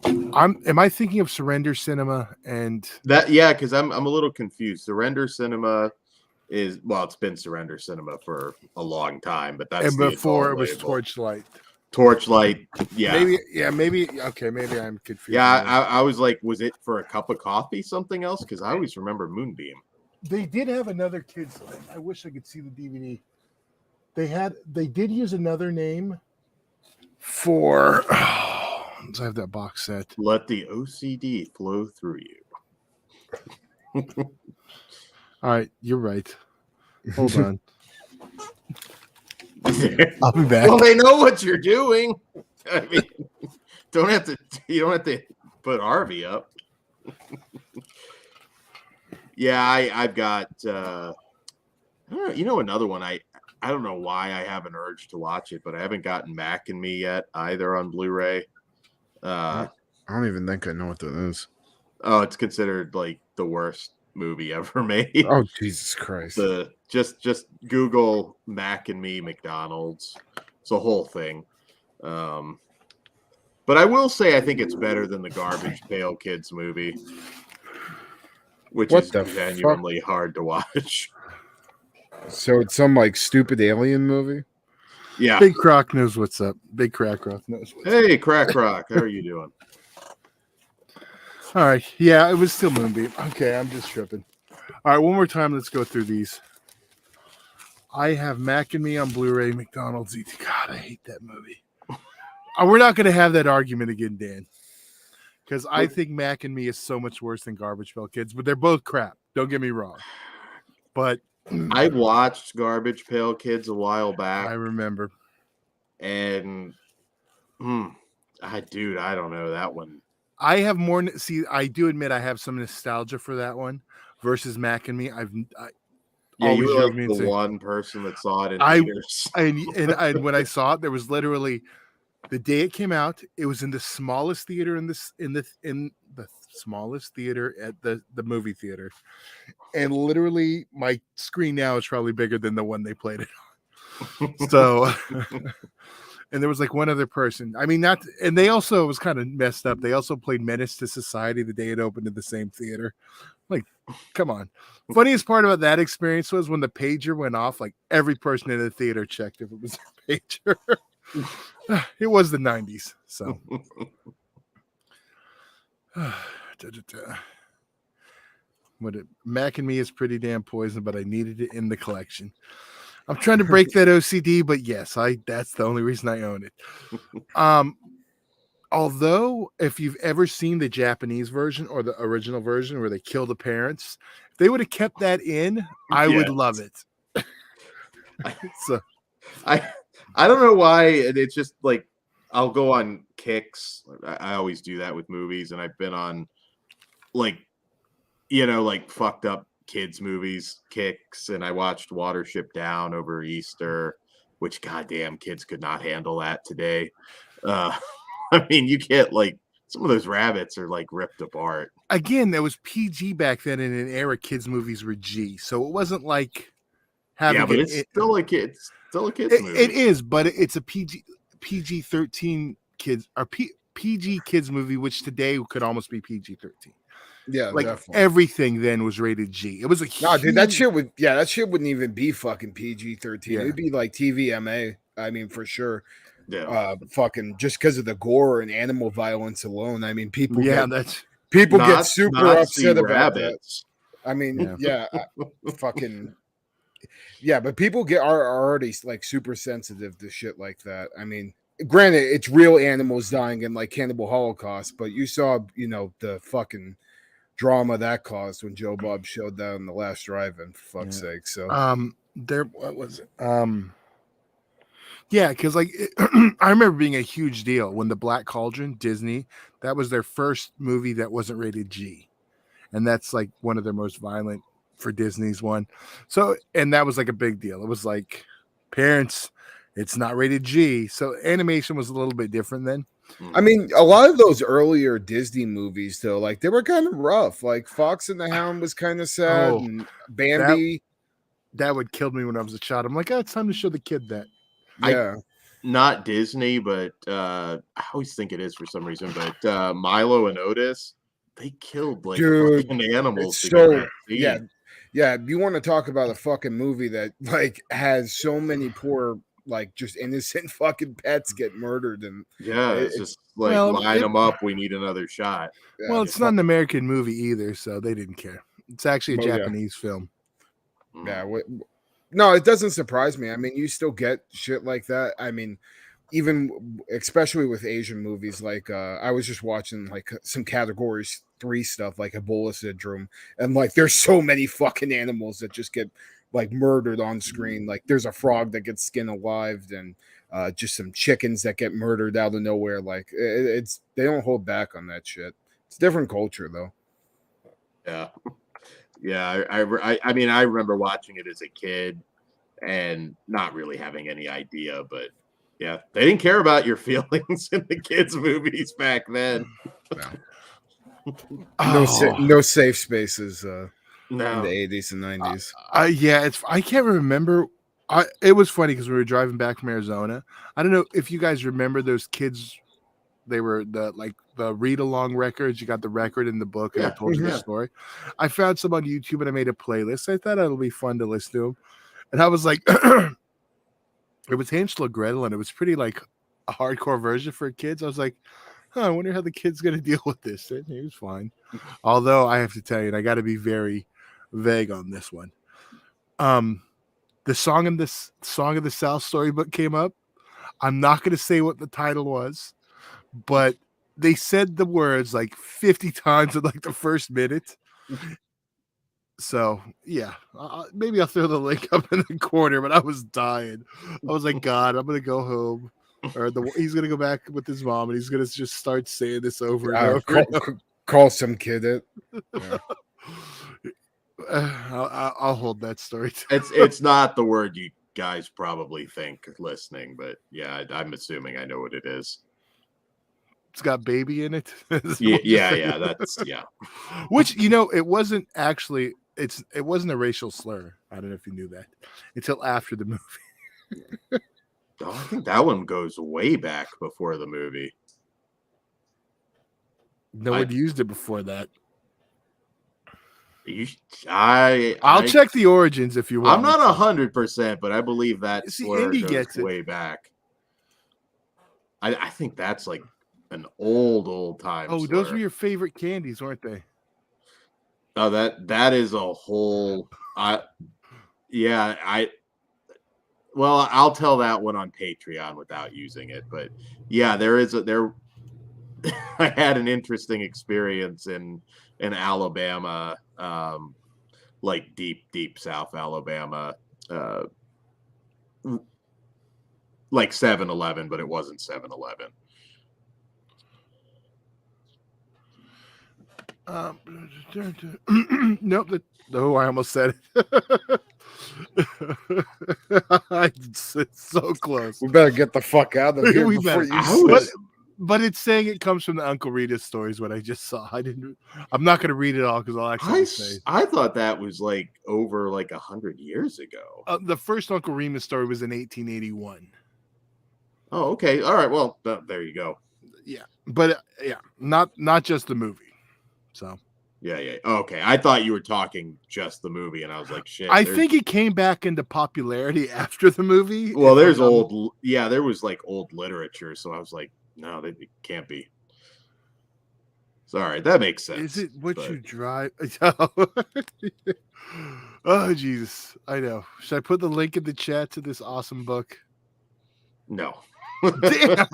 Am I thinking of Surrender Cinema and that? Yeah, because I'm a little confused. Surrender Cinema is it's been Surrender Cinema for a long time, but that's and before it was label. Torchlight. Torchlight, yeah. Maybe I'm confused. Yeah, I was like, was it for a cup of coffee something else? Because I always remember Moonbeam. They did have another kids. I wish I could see the DVD. They did use another name for. I have that box set. Let the OCD flow through you. All right, you're right. Hold on. I'll be back. Well, they know what you're doing. I mean, you don't have to put Harvey up. Yeah, I've got I don't know, another one. I don't know why I have an urge to watch it, but I haven't gotten Mac and Me yet either on Blu-ray. I don't even think I know what that is. Oh, it's considered like the worst movie ever made. Oh, Jesus Christ. Just Google Mac and Me McDonald's. It's a whole thing. But I will say I think it's better than the Garbage Pail Kids movie, which is genuinely hard to watch. So it's some like stupid alien movie. Yeah. Big Croc knows what's up. Big Crack Rock knows what's up. Hey, Crack Rock, how are you doing? All right. Yeah, it was still Moonbeam. Okay, I'm just tripping. All right, one more time. Let's go through these. I have Mac and Me on Blu-ray. McDonald's ET. God, I hate that movie. We're not going to have that argument again, Dan, because I think Mac and Me is so much worse than Garbage Pail Kids, but they're both crap. Don't get me wrong. But I watched Garbage Pail Kids a while back. I remember. And, dude, I don't know that one. I have more. See, I do admit I have some nostalgia for that one versus Mac and Me. Yeah, you were drove like the one person that saw it in theaters. And when I saw it, there was literally the day it came out. It was in the smallest theater in the smallest theater at the movie theater, and literally my screen now is probably bigger than the one they played it on. So. And there was like one other person. I mean, and they also, it was kind of messed up. They also played Menace to Society the day it opened in the same theater. Like, come on. Funniest part about that experience was when the pager went off, like every person in the theater checked if it was a pager. It was the 90s. So, Mac and Me is pretty damn poison, but I needed it in the collection. I'm trying to break that OCD, but yes, that's the only reason I own it. Although, if you've ever seen the Japanese version or the original version where they kill the parents, if they would have kept that in, I would love it. So, I don't know why, and it's just like I'll go on kicks. I always do that with movies, and I've been on like fucked up kids movies kicks, and I watched Watership Down over Easter, which goddamn kids could not handle that today. I mean, you can't, like, some of those rabbits are like ripped apart. Again, there was PG back then in an era kids movies were G, so it wasn't like having but it's still a kids movie. It is, but it's a PG-13 kids or PG kids movie, which today could almost be PG-13. Yeah, like definitely. Everything then was rated G. It was a dude, that shit wouldn't even be fucking PG-13. It'd be like TVMA. I mean, for sure. Yeah. Fucking just because of the gore and animal violence alone. I mean, people get super upset about that. I mean, fucking but people are already like super sensitive to shit like that. I mean, granted, it's real animals dying in like Cannibal Holocaust, but you saw, the fucking drama that caused when Joe Bob showed that on the last drive-in, for fuck's sake. So what was it? Because like I remember being a huge deal when the Black Cauldron, Disney, that was their first movie that wasn't rated G, and that's like one of their most violent for Disney's one. So, and that was like a big deal. It was like, parents, it's not rated G. So animation was a little bit different then. I mean, a lot of those earlier Disney movies, though, like they were kind of rough. Like Fox and the Hound was kind of sad, and Bambi. That would kill me when I was a child. I'm like, it's time to show the kid that. Yeah, not Disney, but I always think it is for some reason. But Milo and Otis, they killed like fucking animals. So yeah. You want to talk about a fucking movie that like has so many poor, like just innocent fucking pets get murdered, and it's just like line them up. We need another shot. Well, it's not an American movie either, so they didn't care. It's actually a Japanese film. Yeah. No, it doesn't surprise me. I mean, you still get shit like that. I mean, even especially with Asian movies, like I was just watching like some categories 3 stuff, like Ebola syndrome, and like there's so many fucking animals that just get like murdered on screen. Like there's a frog that gets skinned alive, and just some chickens that get murdered out of nowhere. Like it's they don't hold back on that shit. It's a different culture though. Yeah, I mean, I remember watching it as a kid and not really having any idea, but yeah, they didn't care about your feelings in the kids' movies back then. No safe spaces in the No. 80s and 90s. I can't remember. It was funny because we were driving back from Arizona. I don't know if you guys remember those kids. They were the read along records. You got the record in the book, and I told you the story. I found some on YouTube and I made a playlist. I thought it'll be fun to listen to them. And I was like, it was Hansel and Gretel, and it was pretty like a hardcore version for kids. I was like, I wonder how the kid's going to deal with this. And he was fine. Although I have to tell you, and I got to be very vague on this one. The song of the South storybook came up. I'm not going to say what the title was, but they said the words like 50 times in like the first minute. So yeah, maybe I'll throw the link up in the corner, but I was dying. I was like, God, I'm going to go home. Or he's going to go back with his mom, and he's going to just start saying this over and over. Call some kid it. Yeah. I'll hold that story. It's not the word you guys probably think listening, but yeah, I'm assuming I know what it is. It's got baby in it. Yeah, that's yeah. Which, you know, it wasn't actually. It wasn't a racial slur. I don't know if you knew that until after the movie. Oh, I think that one goes way back before the movie. No one used it before that. I'll check the origins if you want. I'm not 100%, but I believe that slur goes way back. I think that's like an old time. Oh, slur. Those were your favorite candies, weren't they? Oh, that is a whole. Well, I'll tell that one on Patreon without using it, but yeah, I had an interesting experience in Alabama, like deep South Alabama, like 7-Eleven, but it wasn't 7-Eleven. Nope. I almost said it. It's so close. We better get the fuck out of here before you. But it's saying it comes from the Uncle Rita stories. What I just saw. I'm not going to read it all because I'll actually say. I thought that was like over like 100 years ago. The first Uncle Remus story was in 1881. Oh, okay. All right. Well, there you go. Yeah, but not just the movie. So. Yeah. Okay. I thought you were talking just the movie, and I was like, shit. I think it came back into popularity after the movie. Well, there was like old literature, so I was like, no, it can't be. Sorry, that makes sense. Is it what you drive? Oh, Jesus. I know. Should I put the link in the chat to this awesome book? No. Damn.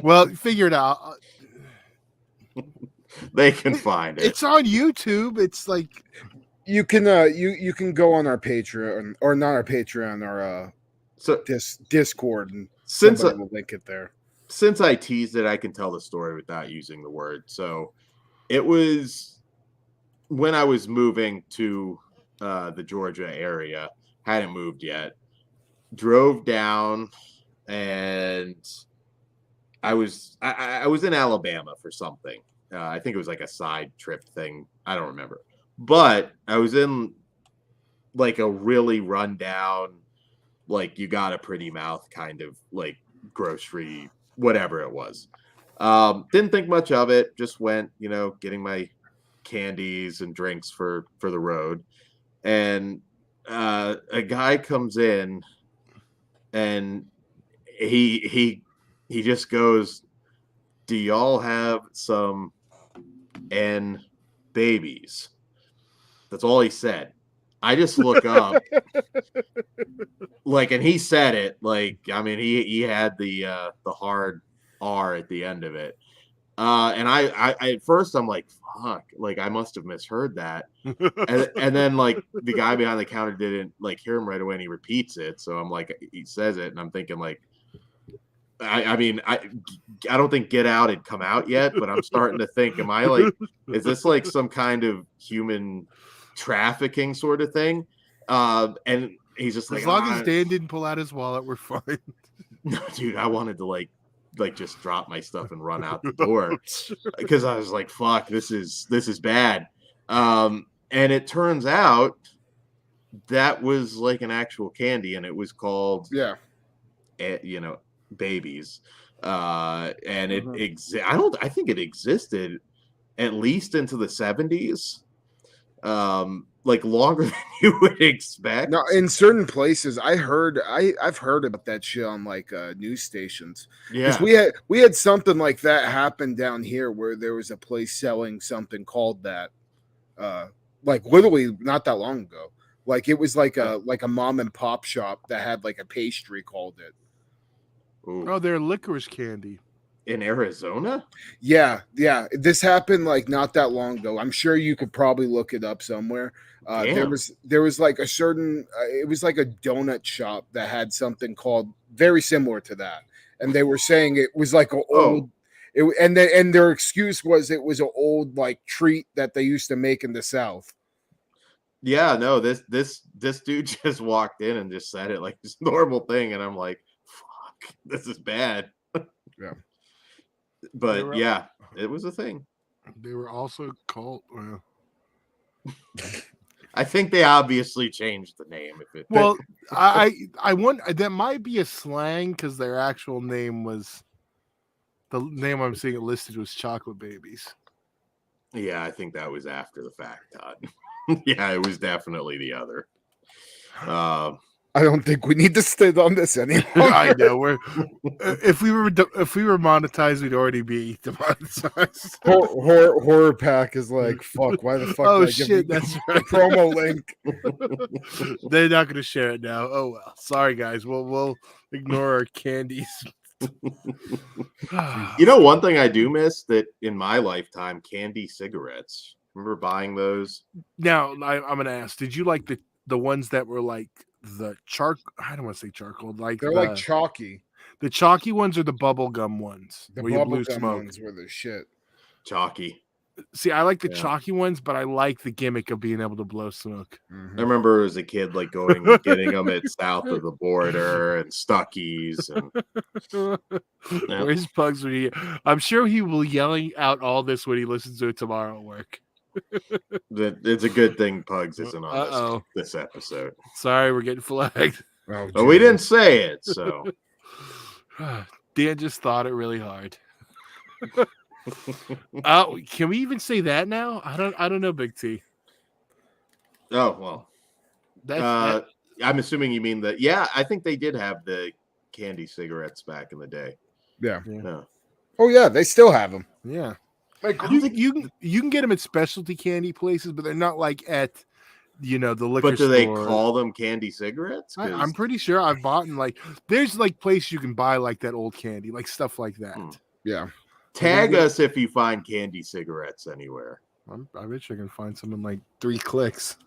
Well, figure it out. They can find it. It's on YouTube. It's like you can you can go on our Patreon, or not our Patreon, our Discord, and somebody will link it there. Since I teased it, I can tell the story without using the word. So it was when I was moving to the Georgia area, hadn't moved yet, drove down, and I was in Alabama for something. I think it was like a side trip thing. I don't remember. But I was in like a really rundown, like you got a pretty mouth kind of like grocery, whatever it was. Didn't think much of it. Just went, getting my candies and drinks for the road. And a guy comes in and he just goes, "Do y'all have some N babies?" That's all he said. I just look up, like, and he said it like, I mean, he had the hard R at the end of it, and I at first I'm like, fuck, like I must have misheard that, and then like the guy behind the counter didn't like hear him right away, and he repeats it, so I'm like, he says it, and I'm thinking like, I mean, I don't think Get Out had come out yet, but I'm starting to think, am I like, is this like some kind of human trafficking sort of thing? And he's just like, as long as Dan didn't pull out his wallet, we're fine. No, dude, I wanted to like just drop my stuff and run out the door because I was like, fuck, this is bad. And it turns out that was like an actual candy, and it was called babies, and I think it existed at least into the 70s, like longer than you would expect. No, in certain places, I've heard about that shit on like news stations. Because Yeah. we had something like that happen down here where there was a place selling something called that, like literally not that long ago. Like it was like a mom and pop shop that had like a pastry called it. Ooh. Oh, they're licorice candy. In Arizona? Yeah. This happened like not that long ago. I'm sure you could probably look it up somewhere. There was like a certain it was like a donut shop that had something called very similar to that, and they were saying it was like an old. And their excuse was it was an old like treat that they used to make in the South. Yeah, no, this dude just walked in and just said it like this normal thing, and I'm like, fuck, this is bad. Yeah. But yeah, it was a thing. They were also called. Well, I think they obviously changed the name. I want that might be a slang because their actual name was the name I'm seeing it listed was Chocolate Babies. Yeah, I think that was after the fact, Todd. Yeah, it was definitely the other. I don't think we need to stay on this anymore. I know if we were monetized, we'd already be demonetized. Horror Pack is like, fuck. Why the fuck? Oh did I give shit, you that's the right. promo link. They're not going to share it now. Oh well, sorry guys. We'll ignore our candies. You know, one thing I do miss that in my lifetime, candy cigarettes. Remember buying those? Now I'm going to ask: did you like the ones that were like the I don't want to say charcoal. Like They're like chalky. The chalky ones are the bubble gum ones. The where you bubble blew gum smoke. ones were the shit. Chalky. See, I like the chalky ones, but I like the gimmick of being able to blow smoke. I remember as a kid, like going and getting them at south of the border and Stuckies. And Where's Pugs when he? I'm sure he will yelling out all this when he listens to it tomorrow at work. It's a good thing Pugs isn't on this episode. Sorry, we're getting flagged. But we didn't say it, so Dan just thought it really hard. Oh, can we even say that now? I don't know, Big T. Oh well. I'm assuming you mean that. Yeah, I think they did have the candy cigarettes back in the day. Yeah. No. Oh yeah, they still have them. Yeah. Like you can get them at specialty candy places, but they're not like at the liquor store. But do they call them candy cigarettes? I'm pretty sure I've bought like there's like places you can buy like that old candy, like stuff like that. Yeah. Tag us if you find candy cigarettes anywhere. I bet you can find some in like 3 clicks.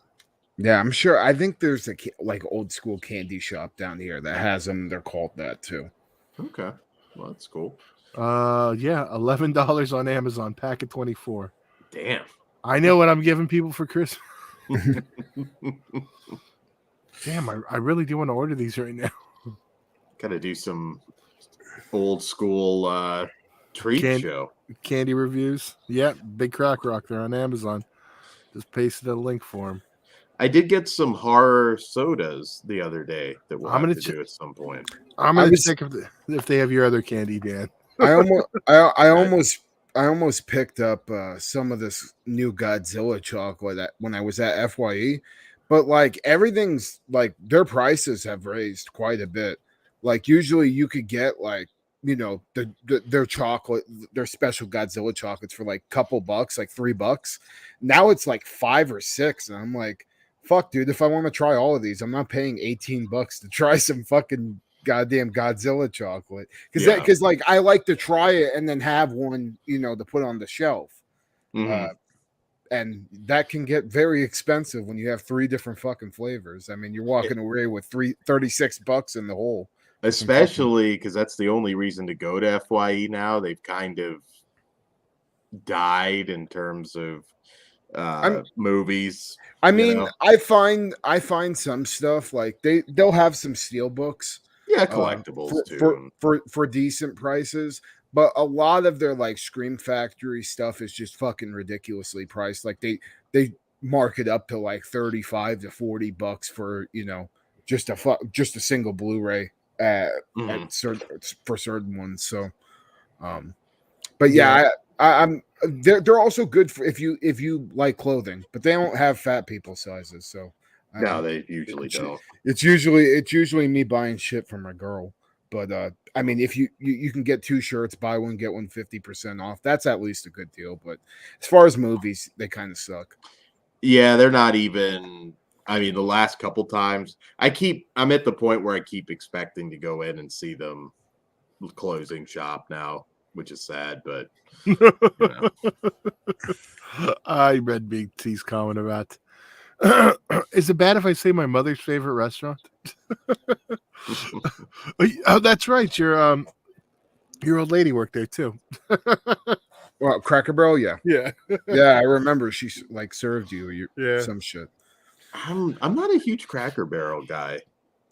Yeah, I'm sure. I think there's a like old school candy shop down here that has them. They're called that too. Okay, well that's cool. Yeah, $11 on Amazon, pack of 24. Damn. I know what I'm giving people for Christmas. Damn, I really do want to order these right now. Gotta do some old school treat show. Candy reviews. Yeah, Big Crack Rock. They're on Amazon. Just pasted a link for them. I did get some horror sodas the other day that we'll have to do at some point. I'm gonna check if they have your other candy, Dan. I almost picked up some of this new Godzilla chocolate when I was at FYE, but like everything's like their prices have raised quite a bit. Like usually you could get like their chocolate, their special Godzilla chocolates for like a couple bucks, like $3. Now it's like $5 or $6, and I'm like, fuck, dude. If I want to try all of these, I'm not paying $18 to try some fucking goddamn Godzilla chocolate because like I like to try it and then have one to put on the shelf. And that can get very expensive when you have 3 different fucking flavors. I mean, you're walking away with $36 in the hole, especially because that's the only reason to go to FYE now. They've kind of died in terms of movies. I mean, I find some stuff like they'll have some steel books. Yeah, collectibles too. For decent prices, but a lot of their like Scream Factory stuff is just fucking ridiculously priced. Like they mark it up to like $35 to $40 for just a single Blu-ray for certain ones. So, but yeah, They're also good for if you like clothing, but they don't have fat people sizes. So No, they usually don't. It's usually me buying shit for my girl. But I mean, if you can get 2 shirts, buy one get one 50% off. That's at least a good deal. But as far as movies, they kind of suck. Yeah, they're not even. I mean, the last couple times, I'm at the point where I keep expecting to go in and see them closing shop now, which is sad, but you know. I read Big T's comment about. Is it bad if I say my mother's favorite restaurant? Oh, that's right. Your old lady worked there too. Well, Cracker Barrel, yeah. Yeah, I remember she like served you some shit. I'm not a huge Cracker Barrel guy.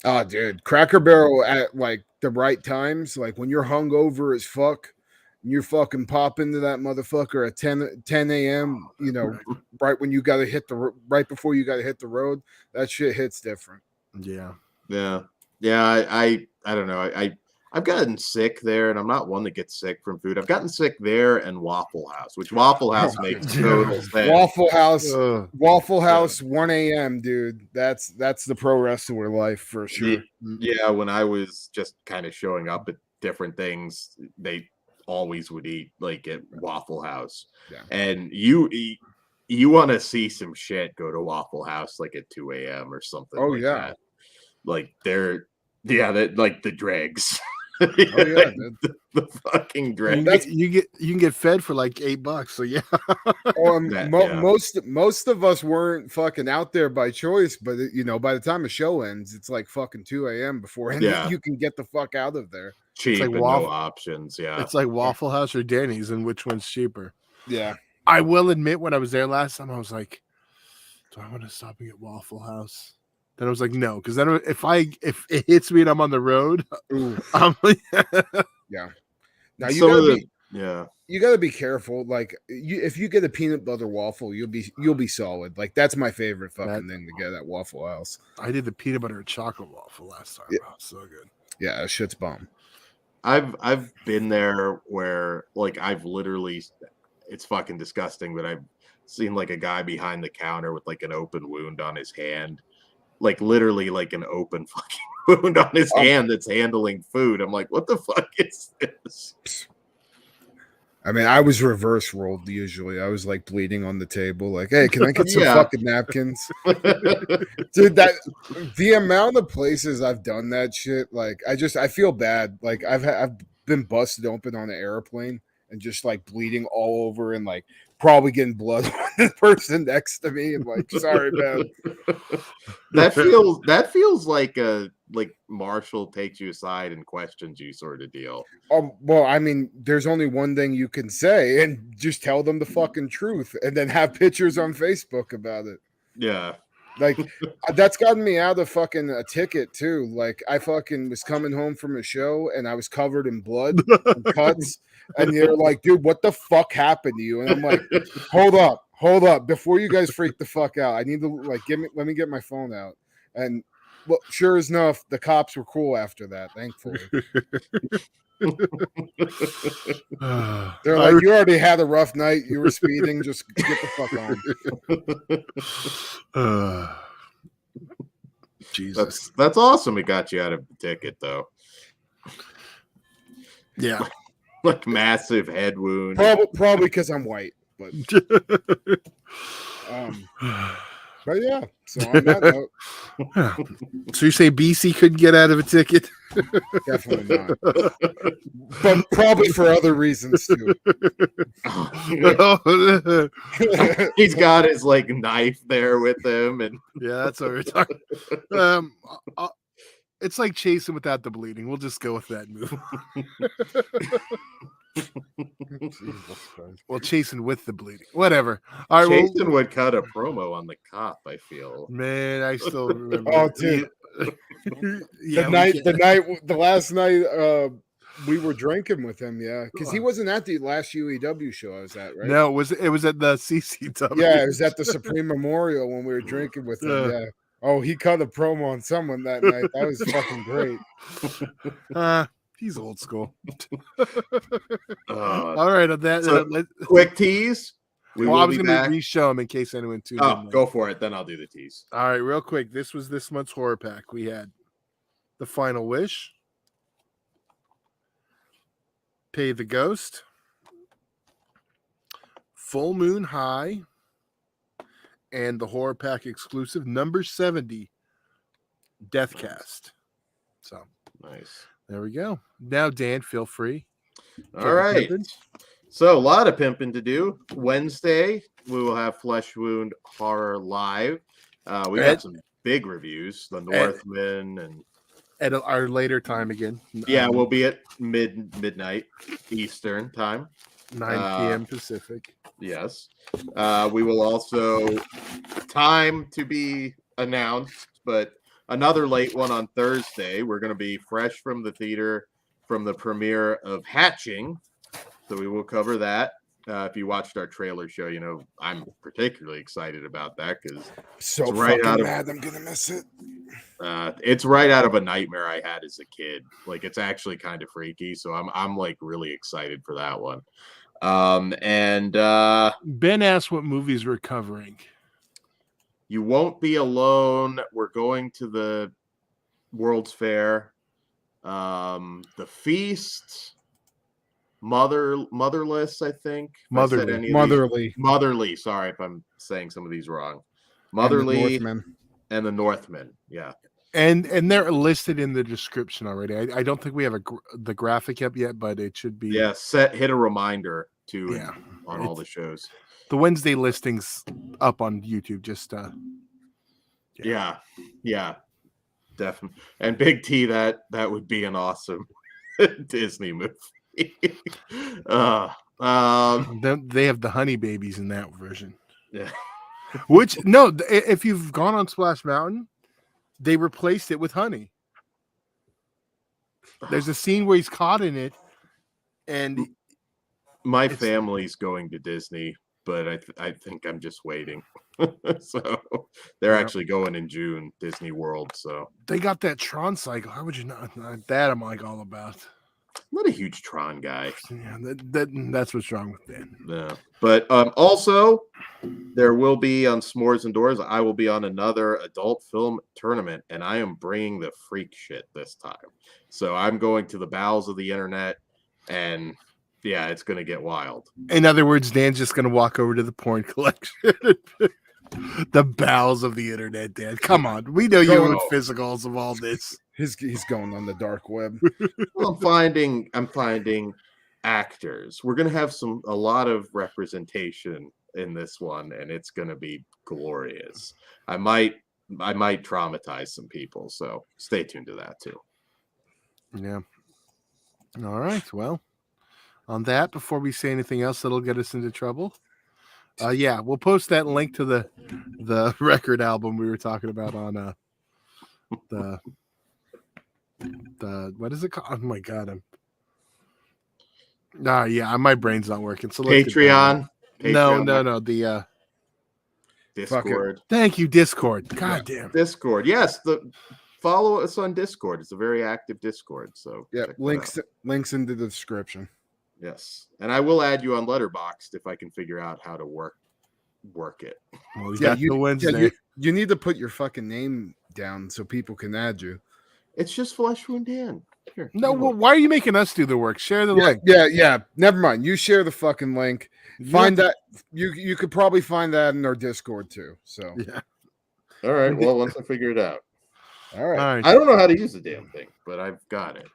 Oh, dude, Cracker Barrel at like the right times, like when you're hungover as fuck, and you fucking pop into that motherfucker at 10 a.m. You know, right when you got to right before you got to hit the road. That shit hits different. Yeah. I don't know. I've gotten sick there, and I'm not one that gets sick from food. I've gotten sick there and Waffle House, which Waffle House makes total sense. Waffle House, 1 a.m., dude. That's the pro wrestler life for sure. Yeah, when I was just kind of showing up at different things, they always would eat like at Waffle House. Yeah. And you want to see some shit, go to Waffle House like at 2 a.m. or something. Oh, like yeah. that. Like like the dregs. Oh yeah, the fucking dregs. You can get fed for like $8. So yeah. Most of us weren't fucking out there by choice, but you know, by the time the show ends, it's like fucking 2 a.m. before you can get the fuck out of there. Cheap like and no options. Yeah, it's like Waffle House or Denny's, and which one's cheaper? Yeah, I will admit, when I was there last time, I was like, do I want to stop and get Waffle House? Then I was like, no, because then if it hits me and I'm on the road, I'm like, yeah. Now you got to be careful. Like if you get a peanut butter waffle, you'll be solid. Like that's my favorite fucking thing to get at Waffle House. I did the peanut butter and chocolate waffle last time. Yeah. Oh, so good. Yeah, that shit's bomb. I've been there where like I've literally, it's fucking disgusting, but I've seen like a guy behind the counter with like an open wound on his hand. Like literally like an open fucking wound on his hand that's handling food. I'm like, what the fuck is this? I mean, I was reverse rolled usually. I was like bleeding on the table, like, hey, can I get some fucking napkins? Dude, the amount of places I've done that shit, like I feel bad. Like I've been busted open on an airplane and just like bleeding all over and like probably getting blood on the person next to me and like, sorry, man. That feels like a Marshall takes you aside and questions you sort of deal. Well, I mean, there's only one thing you can say and just tell them the fucking truth and then have pictures on Facebook about it. Yeah. Like that's gotten me out of fucking a ticket too. Like I fucking was coming home from a show and I was covered in blood and cuts. And you're like, dude, what the fuck happened to you? And I'm like, hold up. Before you guys freak the fuck out, I need to like let me get my phone out. And well, sure as enough, the cops were cool after that, thankfully. They're like, you already had a rough night. You were speeding. Just get the fuck on. Jesus. That's awesome. It got you out of the ticket, though. Yeah. Like massive head wound. Probably because I'm white. But but yeah, so on that note. So you say BC couldn't get out of a ticket? Definitely not. But probably for other reasons too. He's got his like knife there with him, and yeah, that's what we're talking. It's like chasing without the bleeding. We'll just go with that move. Well, chasing with the bleeding. Whatever. All right, Jason would cut a promo on the cop, I feel. Man, I still remember. Oh, dude. The last night we were drinking with him, yeah. Because he wasn't at the last UEW show I was at, right? No, it was at the CCW. Yeah, it was at the Supreme Memorial when we were drinking with him, yeah. Oh, he cut a promo on someone that night. That was fucking great. He's old school. Uh, All right, on that. so quick tease. I was going to re-show them in case anyone tuned in. Go for it. Then I'll do the tease. All right, real quick. This was this month's horror pack. We had The Final Wish, Pay the Ghost, Full Moon High, and the horror pack exclusive number 70, Deathcast. So nice. There we go. Now, Dan, feel free. All right. So a lot of pimping to do. Wednesday, we will have Flesh Wound Horror Live. We got some big reviews. The Northman and at our later time again. Yeah, we'll be at midnight Eastern time. 9 p.m. Pacific. Yes. We will also, time to be announced, but another late one on Thursday. We're going to be fresh from the theater from the premiere of Hatching. So we will cover that. If you watched our trailer show, you know I'm particularly excited about that because so right fucking mad I'm gonna miss it. It's right out of a nightmare I had as a kid. Like it's actually kind of freaky, so I'm like really excited for that one. Ben asked what movies we're covering. You Won't Be Alone. We're going to the World's Fair. The Feast. Motherless, I think. Motherly. Sorry if I'm saying some of these wrong. Motherly and the Northman. Yeah. And they're listed in the description already. I don't think we have the graphic up yet, but it should be. Yeah, hit a reminder too on all the shows. The Wednesday listings up on YouTube. Just yeah, definitely. And Big T, that would be an awesome Disney movie. They have the honey babies in that version. Yeah. Which no, if you've gone on Splash Mountain, they replaced it with honey. There's a scene where he's caught in it, and my family's going to Disney, but I think I'm just waiting. So they're actually going in June, Disney World. So they got that Tron cycle. How would you not that? I'm like all about. I'm not a huge Tron guy. Yeah, that's what's wrong with Ben. Yeah, but also there will be on S'mores Indoors. I will be on another adult film tournament, and I am bringing the freak shit this time. So I'm going to the bowels of the internet, and yeah, it's going to get wild. In other words, Dan's just going to walk over to the porn collection. The bowels of the internet, Dan. Come on, we know you're in physicals of all this. He's going on the dark web. Well, I'm finding actors. We're gonna have a lot of representation in this one, and it's gonna be glorious. I might traumatize some people, so stay tuned to that too. Yeah. All right. Well, on that, before we say anything else that'll get us into trouble, we'll post that link to the record album we were talking about on the what is it called? Oh my god, my brain's not working. So Patreon. No, the Discord. Thank you, Discord. God damn. Discord. Yes, follow us on Discord. It's a very active Discord. So yeah, links in the description. Yes, and I will add you on Letterboxd if I can figure out how to work it. Well, you need to put your fucking name down so people can add you. It's just Flesh Wound Dan. Here, no, well, why are you making us do the work? Share the link. Yeah. Never mind. You share the fucking link. Find that. You could probably find that in our Discord too. So yeah. All right. Well, once I figure it out. All right. I don't know how to use the damn thing, but I've got it.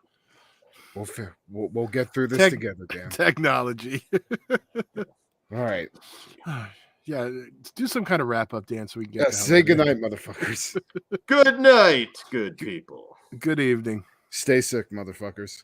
We'll get through this together, Dan. Technology. All right. Yeah, do some kind of wrap up, Dan, so we can get say goodnight, motherfuckers. Good night, good people. Good evening. Stay sick, motherfuckers.